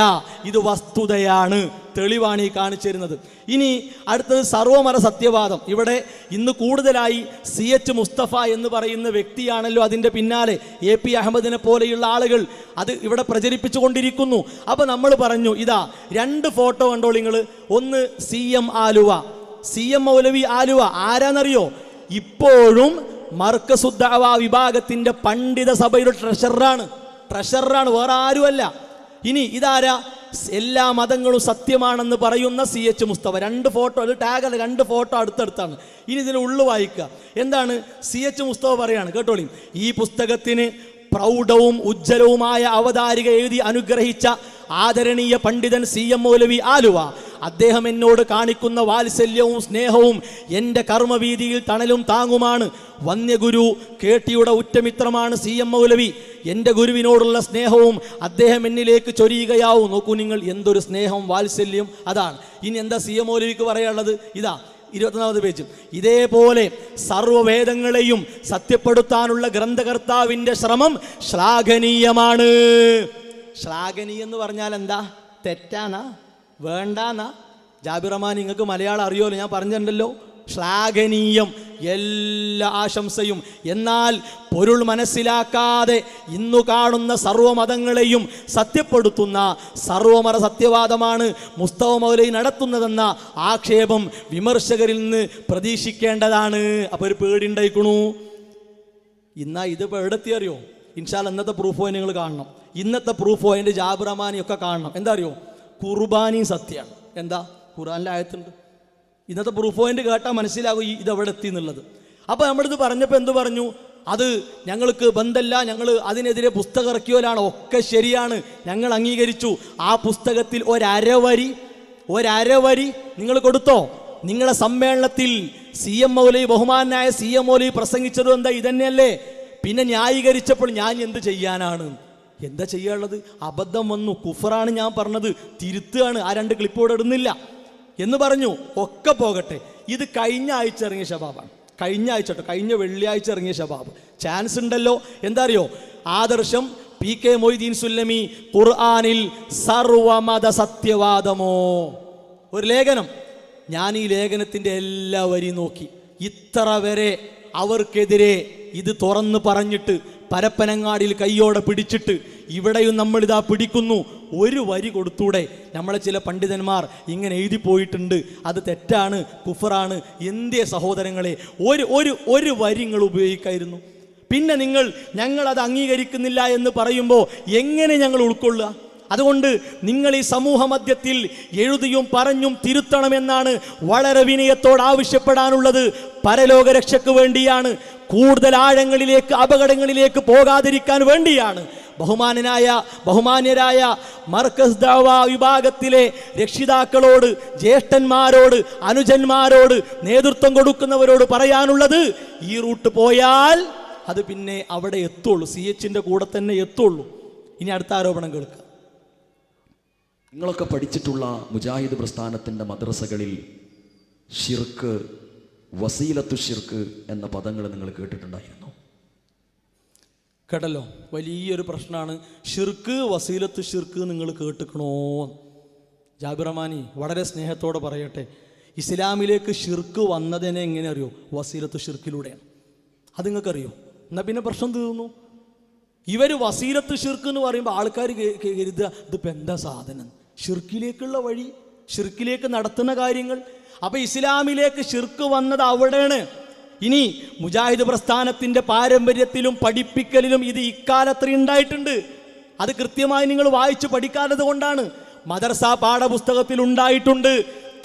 ഇത് വസ്തുതയാണ്. തെളിവാണ് ഈ കാണിച്ചു തരുന്നത്. ഇനി അടുത്തത് സർവമത സത്യവാദം. ഇവിടെ ഇന്ന് കൂടുതലായി CH മുസ്തഫ എന്ന് പറയുന്ന വ്യക്തിയാണല്ലോ അതിൻ്റെ പിന്നാലെ AP അഹമ്മദിനെ പോലെയുള്ള ആളുകൾ അത് ഇവിടെ പ്രചരിപ്പിച്ചു കൊണ്ടിരിക്കുന്നു. അപ്പോൾ നമ്മൾ പറഞ്ഞു, ഇതാ 2 ഫോട്ടോ കണ്ടോ നിങ്ങൾ. ഒന്ന് CM ആലുവ, CM മൗലവി ആലുവ. ആരാന്നറിയോ? ഇപ്പോഴും മർക്കസുദ്ദഅവ വിഭാഗത്തിൻ്റെ പണ്ഡിത സഭയുടെ ട്രഷററാണ്, വേറെ ആരുമല്ല. ഇനി ഇതാരാ? എല്ലാ മതങ്ങളും സത്യമാണെന്ന് പറയുന്ന CH മുസ്തഫ. 2 ഫോട്ടോ, അത് ടാഗല്ല, 2 ഫോട്ടോ അടുത്തടുത്താണ്. ഇനി ഇതിന് ഉള്ളു വായിക്കുക. എന്താണ് CH മുസ്തഫ പറയാണ്? കേട്ടോളി. ഈ പുസ്തകത്തിന് പ്രൗഢവും ഉജ്ജ്വലവുമായ അവതാരിക എഴുതി അനുഗ്രഹിച്ച ആദരണീയ പണ്ഡിതൻ CM മൗലവി ആലുവ, അദ്ദേഹം എന്നോട് കാണിക്കുന്ന വാത്സല്യവും സ്നേഹവും എൻ്റെ കർമ്മവീതിയിൽ തണലും താങ്ങുമാണ്. വന്യഗുരു കേട്ടിയുടെ ഉറ്റമിത്രമാണ് CM മൗലവി. എൻ്റെ ഗുരുവിനോടുള്ള സ്നേഹവും അദ്ദേഹം എന്നിലേക്ക് ചൊരിയുകയാവും. നോക്കൂ നിങ്ങൾ, എന്തൊരു സ്നേഹം, വാത്സല്യം. അതാണ്. ഇനി എന്താ CM മൗലവിക്ക് പറയാനുള്ളത്? ഇതാ 21ാമത് പേജ്. ഇതേപോലെ സർവ്വവേദങ്ങളെയും സത്യപ്പെടുത്താനുള്ള ഗ്രന്ഥകർത്താവിൻ്റെ ശ്രമം ശ്ലാഘനീയമാണ്. ശ്ലാഘനീയം എന്ന് പറഞ്ഞാൽ എന്താ? തെറ്റാനാ? വേണ്ടാന്നാ? ജാബിർ റഹ്മാൻ, നിങ്ങൾക്ക് മലയാളം അറിയുമല്ലോ, ഞാൻ പറഞ്ഞിട്ടുണ്ടല്ലോ. ശ്ലാഘനീയം, എല്ലാ ആശംസയും. എന്നാൽ പൊരുൾ മനസ്സിലാക്കാതെ ഇന്നു കാണുന്ന സർവ്വമതങ്ങളെയും സത്യപ്പെടുത്തുന്ന സർവമത സത്യവാദമാണ് മുസ്തഫ മൗലവി നടത്തുന്നതെന്ന ആക്ഷേപം വിമർശകരിൽ നിന്ന് പ്രതീക്ഷിക്കേണ്ടതാണ്. അപ്പോൾ ഒരു പേടിണ്ടായിക്കണു. ഇന്നാ ഇതിപ്പോൾ എവിടെത്തി അറിയോ? ഇൻഷാല്ല ഇന്നത്തെ പ്രൂഫ് പോയിന്റ് നിങ്ങൾ കാണണം. ഇന്നത്തെ പ്രൂഫ് പോയിന്റ് ജാബിർ റഹ്മാനിയൊക്കെ കാണണം. എന്താ അറിയോ? കുർബാനി സത്യമാണ്. എന്താ? ഖുർആനിലെ ആയത്തുണ്ട്. ഇന്നത്തെ പ്രൂഫ് പോയിന്റ് കേട്ടാൽ മനസ്സിലാകും ഇതെവിടെ എത്തി എന്നുള്ളത്. അപ്പോൾ നമ്മളിത് പറഞ്ഞപ്പോൾ എന്ത് പറഞ്ഞു? അത് ഞങ്ങൾക്ക് ബന്ധമല്ല, ഞങ്ങൾ അതിനെതിരെ പുസ്തകം ഇറക്കിയോലാണ്. ഒക്കെ ശരിയാണ്, ഞങ്ങൾ അംഗീകരിച്ചു. ആ പുസ്തകത്തിൽ ഒരരവരി നിങ്ങൾ കൊടുത്തോ? നിങ്ങളെ സമ്മേളനത്തിൽ CM മൗലവി, ബഹുമാനായ CM മൗലവി പ്രസംഗിച്ചതും എന്താ? ഇതന്നെയല്ലേ. പിന്നെ ന്യായീകരിച്ചപ്പോൾ ഞാൻ എന്ത് ചെയ്യാനാണ്? എന്താ ചെയ്യാനുള്ളത്? അബദ്ധം വന്നു, കുഫറാണ് ഞാൻ പറഞ്ഞത്, തിരുത്തുകയാണ്, ആ 2 ക്ലിപ്പോടെ ഇടുന്നില്ല എന്ന് പറഞ്ഞു. ഒക്കെ പോകട്ടെ, ഇത് കഴിഞ്ഞ ആഴ്ച ഇറങ്ങിയ ശബാബാണ്. കഴിഞ്ഞ വെള്ളിയാഴ്ച ഇറങ്ങിയ ശബാബ്. ചാൻസ് ഉണ്ടല്ലോ. എന്താ അറിയോ? ആദർശം PK മൊയ്തീൻ സുല്ലമി, ഖുർആനിൽ സർവമത സത്യവാദമോ, ഒരു ലേഖനം. ഞാൻ ഈ ലേഖനത്തിൻ്റെ എല്ലാ വരി നോക്കി. ഇത്ര വരെ അവർക്കെതിരെ ഇത് തുറന്ന് പറഞ്ഞിട്ട് പരപ്പനങ്ങാടിയിൽ കയ്യോടെ പിടിച്ചിട്ട് ഇവിടെയും നമ്മളിതാ പിടിക്കുന്നു. ഒരു വരി കൊടുത്തൂടെ? നമ്മളെ ചില പണ്ഡിതന്മാർ ഇങ്ങനെ എഴുതി പോയിട്ടുണ്ട്, അത് തെറ്റാണ്, കുഫറാണ്. എന്തേ സഹോദരങ്ങളെ, ഒരു വരി നിങ്ങൾ ഉപയോഗിക്കായിരുന്നു. പിന്നെ ഞങ്ങളത് അംഗീകരിക്കുന്നില്ല എന്ന് പറയുമ്പോൾ എങ്ങനെ ഞങ്ങൾ ഉൾക്കൊള്ളുക? അതുകൊണ്ട് നിങ്ങൾ ഈ സമൂഹ മധ്യത്തിൽ എഴുതിയും പറഞ്ഞും തിരുത്തണമെന്നാണ് വളരെ വിനയത്തോട് ആവശ്യപ്പെടാനുള്ളത്. പരലോക രക്ഷയ്ക്ക് വേണ്ടിയാണ്, കൂടുതൽ ആഴങ്ങളിലേക്ക്, അപകടങ്ങളിലേക്ക് പോകാതിരിക്കാൻ വേണ്ടിയാണ്. ബഹുമാന്യരായ മർക്കസ് ദഅവ വിഭാഗത്തിലെ രക്ഷിതാക്കളോട്, ജ്യേഷ്ഠന്മാരോട്, അനുജന്മാരോട്, നേതൃത്വം കൊടുക്കുന്നവരോട് പറയാനുള്ളത്, ഈ റൂട്ട് പോയാൽ അത് പിന്നെ അവിടെ എത്തുള്ളൂ, CHന്റെ കൂടെ തന്നെ എത്തുള്ളൂ. ഇനി അടുത്ത ആരോപണം കേൾക്കുക. നിങ്ങളൊക്കെ പഠിച്ചിട്ടുള്ള മുജാഹിദ് പ്രസ്ഥാനത്തിൻ്റെ മദ്രസകളിൽ ഷിർക്ക്, വസീലത്തു ഷിർക്ക് എന്ന പദങ്ങൾ നിങ്ങൾ കേട്ടിട്ടുണ്ടായിരുന്നു? കേട്ടല്ലോ. വലിയൊരു പ്രശ്നമാണ് ഷിർക്ക്, വസീലത്ത് ഷിർക്ക്. നിങ്ങൾ കേട്ടിക്കണോ? ജാബിർ റഹ്മാനി വളരെ സ്നേഹത്തോടെ പറയട്ടെ, ഇസ്ലാമിലേക്ക് ഷിർക്ക് വന്നതിനെ എങ്ങനെ അറിയോ? വസീലത്ത് ഷിർക്കിലൂടെയാണ്. അത് നിങ്ങൾക്കറിയോ? എന്നാൽ പിന്നെ പ്രശ്നം തീർന്നു. ഇവർ വസീലത്ത് ഷിർക്ക് എന്ന് പറയുമ്പോൾ ആൾക്കാർ കരുതുക ഇതിപ്പോൾ എന്താ സാധനം? ഷിർക്കിലേക്കുള്ള വഴി, ഷിർക്കിലേക്ക് നടത്തുന്ന കാര്യങ്ങൾ. അപ്പോൾ ഇസ്ലാമിലേക്ക് ഷിർക്ക് വന്നത് അവിടെയാണ്. ഇനി മുജാഹിദ് പ്രസ്ഥാനത്തിൻ്റെ പാരമ്പര്യത്തിലും പഠിപ്പിക്കലിലും ഇത് ഇക്കാലത്ത് ഉണ്ടായിട്ടുണ്ട്. അത് കൃത്യമായി നിങ്ങൾ വായിച്ച് പഠിക്കാത്തത് കൊണ്ടാണ്. മദർസ പാഠപുസ്തകത്തിൽ ഉണ്ടായിട്ടുണ്ട്.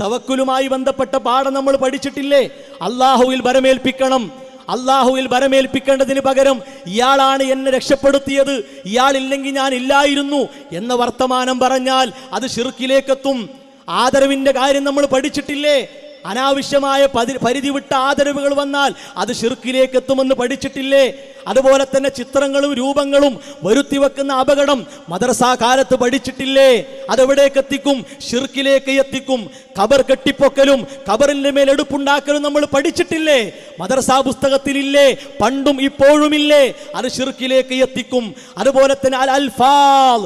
തവക്കുലുമായി ബന്ധപ്പെട്ട പാഠം നമ്മൾ പഠിച്ചിട്ടില്ലേ? അള്ളാഹുവിൽ ഭരമേൽപ്പിക്കണം. അള്ളാഹുവിൽ ഭരമേൽപ്പിക്കേണ്ടതിന് പകരം ഇയാളാണ് എന്നെ രക്ഷപ്പെടുത്തിയത്, ഇയാളില്ലെങ്കിൽ ഞാൻ ഇല്ലായിരുന്നു എന്ന വർത്തമാനം പറഞ്ഞാൽ അത് ഷിർക്കിലേക്കെത്തും. ആദരവിൻ്റെ കാര്യം നമ്മൾ പഠിച്ചിട്ടില്ലേ? അനാവശ്യമായ പരിധി വിട്ട ആദരവുകൾ വന്നാൽ അത് ഷിർക്കിലേക്ക് എത്തുമെന്ന് പഠിച്ചിട്ടില്ലേ? അതുപോലെ തന്നെ ചിത്രങ്ങളും രൂപങ്ങളും വരുത്തി വെക്കുന്ന അപകടം മദ്രസാ കാലത്ത് പഠിച്ചിട്ടില്ലേ? അതെവിടേക്ക് എത്തിക്കും? ഷിർക്കിലേക്ക് എത്തിക്കും. ഖബർ കെട്ടിപ്പൊക്കലും ഖബറിന്റെ മേൽ എടുപ്പുണ്ടാക്കലും നമ്മൾ പഠിച്ചിട്ടില്ലേ? മദ്രസാ പുസ്തകത്തിലില്ലേ? പണ്ടും ഇപ്പോഴുമില്ലേ? അത് ഷിർക്കിലേക്ക് എത്തിക്കും. അതുപോലെ തന്നെ അൽ അൽഫാൽ,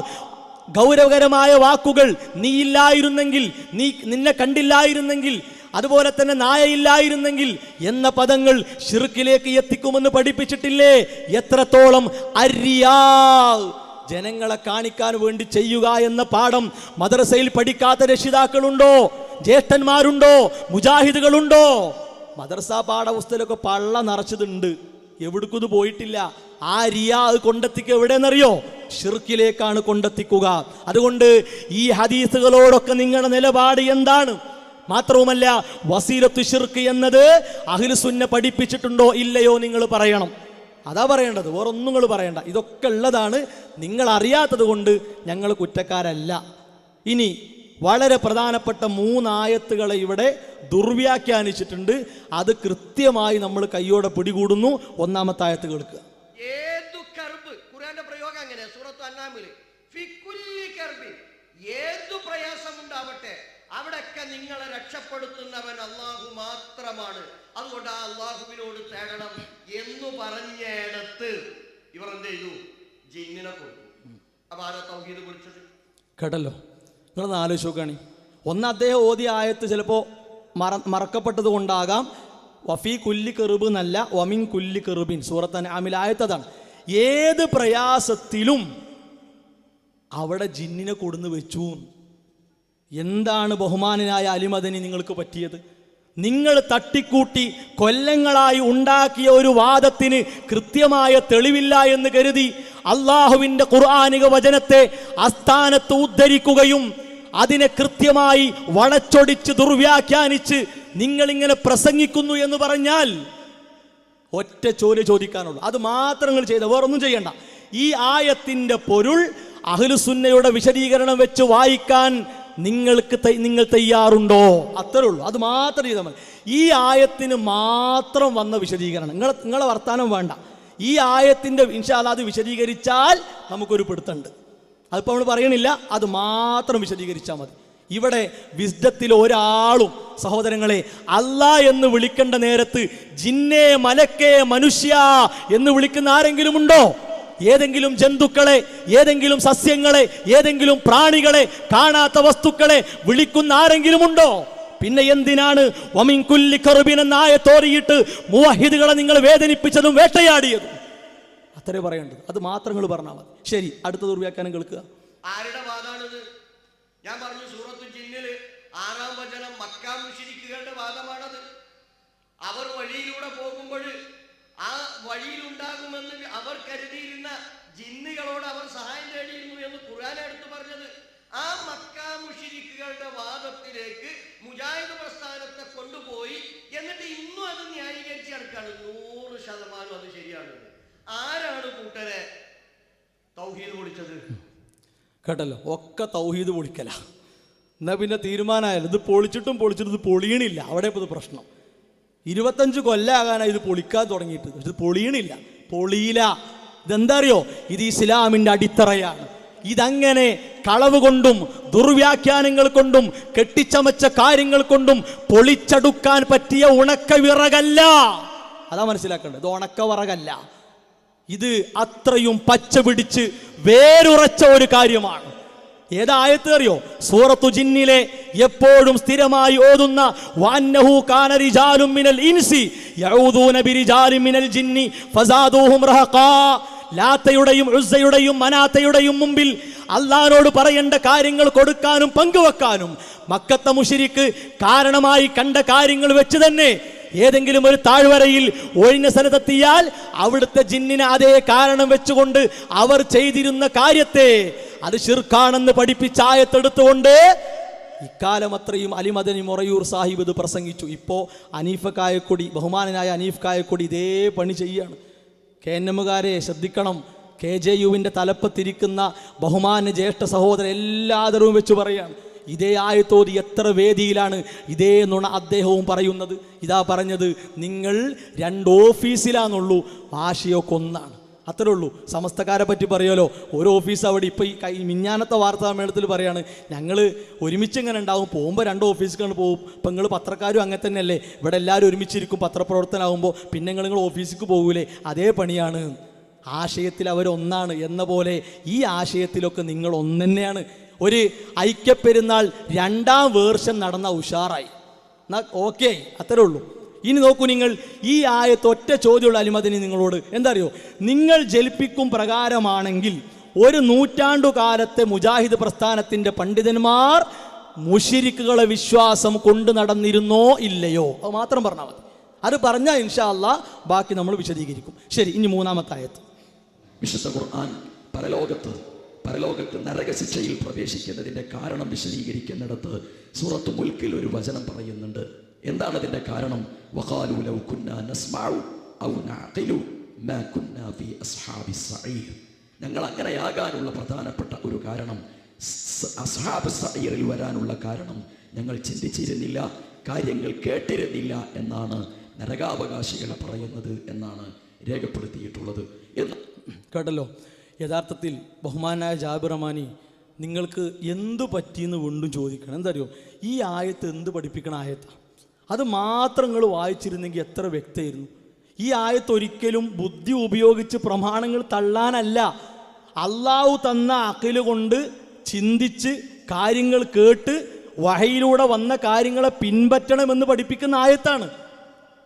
ഗൗരവകരമായ വാക്കുകൾ, നീ ഇല്ലായിരുന്നെങ്കിൽ, നിന്നെ കണ്ടില്ലായിരുന്നെങ്കിൽ, അതുപോലെ തന്നെ നായയില്ലായിരുന്നെങ്കിൽ എന്ന പദങ്ങൾ ശിർക്കിലേക്ക് എത്തിക്കുമെന്ന് പഠിപ്പിച്ചിട്ടില്ലേ? എത്രത്തോളം അരിയാ, ജനങ്ങളെ കാണിക്കാൻ വേണ്ടി ചെയ്യുക എന്ന പാഠം മദ്രസയിൽ പഠിക്കാത്ത രക്ഷിതാക്കളുണ്ടോ? ജ്യേഷ്ഠന്മാരുണ്ടോ? മുജാഹിദുകളുണ്ടോ? മദ്രസ പാഠപുസ്തകമൊക്കെ പള്ള നിറച്ചതുണ്ട്, എവിടേക്കും പോയിട്ടില്ല. ആ റിയാ കൊണ്ടെത്തിക്കുക എവിടെയെന്നറിയോ? ഷിർക്കിലേക്കാണ് കൊണ്ടെത്തിക്കുക. അതുകൊണ്ട് ഈ ഹദീസുകളോടൊക്കെ നിങ്ങളുടെ നിലപാട് എന്താണ്? മാത്രവുമല്ല, വസീലത്തു ഷിർക്ക് എന്നത് അഹ്ലു സുന്ന പഠിപ്പിച്ചിട്ടുണ്ടോ ഇല്ലയോ നിങ്ങൾ പറയണം. അതാ പറയേണ്ടത്, വേറൊന്നും നിങ്ങൾ പറയണ്ട. ഇതൊക്കെ ഉള്ളതാണ്, നിങ്ങൾ അറിയാത്തത് കൊണ്ട് ഞങ്ങൾ കുറ്റക്കാരല്ല. ഇനി വളരെ പ്രധാനപ്പെട്ട 3 ആയത്തുകളെ ഇവിടെ ദുർവ്യാഖ്യാനിച്ചിട്ടുണ്ട്. അത് കൃത്യമായി നമ്മൾ കയ്യോടെ പിടികൂടുന്നു. 1-ാമത്തെ ആയത്ത് കേൾക്കുക. ഏതു കർബ്, ഖുർആന്റെ പ്രയോഗം അങ്ങനെ, സൂറത്ത് അൻആമിൽ ഫികുല്ലി കർബ്, ഏതു പ്രയാസമുണ്ടാവട്ടെ അവിടെയൊക്കെ നിങ്ങളെ രക്ഷപ്പെടുത്തുന്നവൻ അള്ളാഹു മാത്രമാണ്, അതുകൊണ്ട് ആ അള്ളാഹുവിനോട് തേടണം എന്ന് പറഞ്ഞിടത്ത് ഇവർ എന്ത് ചെയ്തു? ജിന്നിനെ കൊടുത്തു. അപ്പൊ ആരാ തൗഹീദ് കുറിച്ചത്? കേട്ടല്ലോ, നിങ്ങളൊന്ന് ആലോചിച്ച് നോക്കുകയാണ്. ഒന്ന്, അദ്ദേഹം ഓതിയ ആയത്ത് ചിലപ്പോൾ മറക്കപ്പെട്ടത് കൊണ്ടാകാം. വഫീ കുല്ലി കെറുബ് എന്നല്ല, വമിൻ കുല്ലി കെറുബിൻ, സൂറത്ത് അൻആമിൽ ആയത്തതാണ്. ഏത് പ്രയാസത്തിലും അവിടെ ജിന്നിനെ കൊടുന്ന് വെച്ചു. എന്താണ് ബഹുമാനനായ അലിമദനി നിങ്ങൾക്ക് പറ്റിയത്? നിങ്ങൾ തട്ടിക്കൂട്ടി കൊല്ലങ്ങളായി ഉണ്ടാക്കിയ ഒരു വാദത്തിന് കൃത്യമായ തെളിവില്ല എന്ന് കരുതി അള്ളാഹുവിൻ്റെ ഖുർആനിക വചനത്തെ അസ്ഥാനത്ത് ഉദ്ധരിക്കുകയും അതിനെ കൃത്യമായി വളച്ചൊടിച്ച് ദുർവ്യാഖ്യാനിച്ച് നിങ്ങളിങ്ങനെ പ്രസംഗിക്കുന്നു എന്ന് പറഞ്ഞാൽ ഒറ്റ ചോദ്യം ചോദിക്കാനുള്ളൂ. അത് മാത്രം നിങ്ങൾ ചെയ്ത, വേറൊന്നും ചെയ്യണ്ട. ഈ ആയത്തിൻ്റെ പൊരുൾ അഹ്ലുസുന്നയുടെ വിശദീകരണം വെച്ച് വായിക്കാൻ നിങ്ങൾ തയ്യാറുണ്ടോ? അത്രേ ഉള്ളൂ. അത് മാത്രം ചെയ്താൽ മതി. ഈ ആയത്തിന് മാത്രം വന്ന വിശദീകരണം, നിങ്ങളെ വർത്താനം വേണ്ട. ഈ ആയത്തിൻ്റെ ഇൻഷാ അല്ലാഹ് അത് വിശദീകരിച്ചാൽ നമുക്കൊരു പിടുത്തുണ്ട്. അതിപ്പോൾ നമ്മൾ പറയണില്ല, അത് മാത്രം വിശദീകരിച്ചാൽ മതി. ഇവിടെ വിസ്ഡത്തിൽ ഒരാളും സഹോദരങ്ങളെ അല്ലാ എന്ന് വിളിക്കേണ്ട നേരത്ത് ജിന്നെ, മലക്കേ, മനുഷ്യ എന്ന് വിളിക്കുന്ന ആരെങ്കിലും ഉണ്ടോ? ഏതെങ്കിലും ജന്തുക്കളെ, ഏതെങ്കിലും സസ്യങ്ങളെ, ഏതെങ്കിലും പ്രാണികളെ, കാണാത്ത വസ്തുക്കളെ വിളിക്കുന്ന ആരെങ്കിലും ഉണ്ടോ? പിന്നെ എന്തിനാണ് വമിൻ കുല്ലി കർബിൻ എന്ന ആയത്തോരിയിട്ട് മുവഹിദുകളെ നിങ്ങൾ വേദനിപ്പിച്ചതും വേട്ടയാടിയതും? അത്രേ പറയേണ്ടത്. അത് മാത്രം നിങ്ങൾ പറഞ്ഞാൽ മതി. ശരി, അടുത്ത ദുർവ്യാഖ്യാനം കേൾക്കുക. ആരുടെ വാദമാണിത്? ഞാൻ പറഞ്ഞു സൂറത്തു ജിന്നില് 6-ാം വചനം മക്കാ മുശ്രിക്കുകളുടെ വാദമാണത്. അവർ വഴിയിലൂടെ പോകുമ്പോൾ ആ വഴിയിലുണ്ടാകുമെന്ന് അവർ കരുതിയിരുന്ന ജിന്നുകളോട് അവർ സഹായം തേടിയിരുന്നു എന്ന് ഖുർആൻ എടുത്തു പറഞ്ഞത്. ആ മക്കാ മുശ്രിക്കുകളുടെ വാദത്തിലേക്ക് മുജാഹിദ് പ്രസ്ഥാനത്തെ കൊണ്ടുപോയി, എന്നിട്ട് ഇന്നും അത് ന്യായീകരിച്ച് നടക്കാണ്. 100% അത് ശരിയാണ്. ആരാണ് കൂട്ടരെ തൗഹീദ് പൊളിച്ചത്? കേട്ടല്ലോ, ഒക്കെ തൗഹീദ് പൊളിക്കല. എന്നാൽ പിന്നെ തീരുമാനമായാലും ഇത് പൊളിച്ചിട്ടും ഇത് പൊളിയണില്ല. അവിടെ ഇപ്പോൾ ഇത് പ്രശ്നം. 25 കൊല്ലാകാനാണ് ഇത് പൊളിക്കാൻ തുടങ്ങിയിട്ട്. ഇത് പൊളിയണില്ല, പൊളിയില്ല. ഇതെന്താ അറിയോ? ഇത് ഇസ്ലാമിൻ്റെ അടിത്തറയാണ്. ഇതങ്ങനെ കളവ് കൊണ്ടും ദുർവ്യാഖ്യാനങ്ങൾ കൊണ്ടും കെട്ടിച്ചമച്ച കാര്യങ്ങൾ കൊണ്ടും പൊളിച്ചടുക്കാൻ പറ്റിയ ഉണക്ക വിറകല്ല. അതാ മനസ്സിലാക്കേണ്ടത്. ഇത് ഉണക്ക വിറകല്ല. ഇത് അത്രയും പച്ച പിടിച്ച് വേരുറച്ച ഒരു കാര്യമാണ്. ഏതായത്ത് അറിയോ? സൂറത്തു ജിന്നിലെ എപ്പോഴും സ്ഥിരമായി ഓതുന്ന വഅന്നഹു കാന റിജാലുൻ മിനൽ ഇൻസി യഊദൂന ബിരിജാലിൻ മിനൽ ജിന്നി ഫസാദൂഹും റഹഖാ. ലാത്തയുടെയും ഉസ്സയുടെയും മനാത്തയുടെയും മുമ്പിൽ അള്ളാഹുവോട് പറയേണ്ട കാര്യങ്ങൾ കൊടുക്കാനും പങ്കുവെക്കാനും മക്കത്തെ മുശ്രിക്ക് കാരണമായി കണ്ട കാര്യങ്ങൾ വെച്ച് തന്നെ ഏതെങ്കിലും ഒരു താഴ്വരയിൽ ഒഴിഞ്ഞ സ്ഥലത്തെത്തിയാൽ അവിടുത്തെ ജിന്നിനെ അതേ കാരണം വെച്ചുകൊണ്ട് അവർ ചെയ്തിരുന്ന കാര്യത്തെ അത് ശിർക്കാണെന്ന് പഠിപ്പിച്ച ആയത്തെടുത്തുകൊണ്ട് ഇക്കാലം അത്രയും അലിമദനി മൊറയൂർ സാഹിബ് ഇത് പ്രസംഗിച്ചു. ഇപ്പോൾ അനീഫ് കായക്കൊടി, ബഹുമാനനായ അനീഫ് കായക്കൊടി ഇതേ പണി ചെയ്യാണ്. KNM-കാരെ ശ്രദ്ധിക്കണം. KJU-വിൻ്റെ തലപ്പത്തിരിക്കുന്ന ബഹുമാന ജ്യേഷ്ഠ സഹോദരൻ എല്ലാതരവും വെച്ച് പറയാണ്. ഇതേ ആയത്തോതി എത്ര വേദിയിലാണ് ഇതേ നുണ അദ്ദേഹവും പറയുന്നത്. ഇതാ പറഞ്ഞത്, നിങ്ങൾ 2 ഓഫീസിലാന്നുള്ളൂ, ആശയൊക്കെ ഒന്നാണ്. അത്രേ ഉള്ളൂ. സമസ്തക്കാരെ പറ്റി പറയുമല്ലോ, ഒരു ഓഫീസ് അവിടെ. ഇപ്പോൾ ഈ മിഞ്ഞാനത്തെ വാർത്താ സമ്മേളനത്തിൽ പറയാണ്, ഞങ്ങൾ ഒരുമിച്ച് ഇങ്ങനെ ഉണ്ടാവും, പോകുമ്പോൾ 2 ഓഫീസിലാണ് പോകും. ഇപ്പം നിങ്ങൾ പത്രക്കാരും അങ്ങനെ തന്നെയല്ലേ, ഇവിടെ എല്ലാവരും ഒരുമിച്ചിരിക്കും പത്രപ്രവർത്തനമാകുമ്പോൾ, പിന്നെ നിങ്ങൾ ഓഫീസിലേക്ക് പോകൂലേ, അതേ പണിയാണ്. ആശയത്തിൽ അവരൊന്നാണ് എന്ന പോലെ ഈ ആശയത്തിലൊക്കെ നിങ്ങൾ ഒന്ന് തന്നെയാണ്. ഒരു ഐക്യപ്പെരുന്നാൾ 2ാം വേർഷൻ നടന്ന ഉഷാറായി, എന്നാൽ ഓക്കെ, അത്രേ ഉള്ളൂ. ഇനി നോക്കൂ, നിങ്ങൾ ഈ ആയത്ത് ഒറ്റ ചോദ്യമുള്ള അലിമദിനി നിങ്ങളോട് എന്താ അറിയോ, നിങ്ങൾ ജൽപ്പിക്കും പ്രകാരമാണെങ്കിൽ 1 നൂറ്റാണ്ടുകാലത്തെ മുജാഹിദ് പ്രസ്ഥാനത്തിൻ്റെ പണ്ഡിതന്മാർ മുശ്രിക്കുകളെ വിശ്വാസം കൊണ്ടു നടന്നിരുന്നോ ഇല്ലയോ, അത് മാത്രം പറഞ്ഞാൽ മതി. അത് പറഞ്ഞാൽ ഇൻഷാ അല്ലാഹ് ബാക്കി നമ്മൾ വിശദീകരിക്കും. ശരി, ഇനി 3-ാമത്തെ ആയത്ത്. വിശുദ്ധ ഖുർആൻ പരലോകത്ത് നരകശിക്ഷയിൽ പ്രവേശിക്കുന്നതിൻ്റെ കാരണം വിശദീകരിക്കുന്നിടത്ത് സൂറത്ത് മുൽക്കിൽ ഒരു വചനം പറയുന്നുണ്ട്. എന്താണ് അതിൻ്റെ കാരണം? വഖാലൂ ലൗ കുന്നാ നസ്മഉ ഔ നഅഖിലു മാ കുന്നാ ഫീ അസ്ഹാബിസ് സഈർ. ഞങ്ങൾ അങ്ങനെയാകാനുള്ള പ്രധാനപ്പെട്ട ഒരു കാരണം, അസ്ഹാബ് സഈറിൽ വരാനുള്ള കാരണം ഞങ്ങൾ ചിന്തിച്ചിരുന്നില്ല, കാര്യങ്ങൾ കേട്ടിരുന്നില്ല എന്നാണ് നരകാവകാശികൾ പറയുന്നത് എന്നാണ് രേഖപ്പെടുത്തിയിട്ടുള്ളത്. കേട്ടല്ലോ. യഥാർത്ഥത്തിൽ ബഹുമാനായ ജാബിർ റഹ്മാനി, നിങ്ങൾക്ക് എന്തു പറ്റിയെന്ന് വീണ്ടും ചോദിക്കണം. എന്താ അറിയോ, ഈ ആയത്ത് എന്ത് പഠിപ്പിക്കണ ആയത്താണ്? അത് മാത്രം നിങ്ങൾ വായിച്ചിരുന്നെങ്കിൽ എത്ര വ്യക്തമായിരുന്നു. ഈ ആയത്ത് ഒരിക്കലും ബുദ്ധി ഉപയോഗിച്ച് പ്രമാണങ്ങൾ തള്ളാനല്ല, അള്ളാഹു തന്ന അഖില് കൊണ്ട് ചിന്തിച്ച് കാര്യങ്ങൾ കേട്ട് വഹയിലൂടെ വന്ന കാര്യങ്ങളെ പിൻപറ്റണമെന്ന് പഠിപ്പിക്കുന്ന ആയത്താണ്.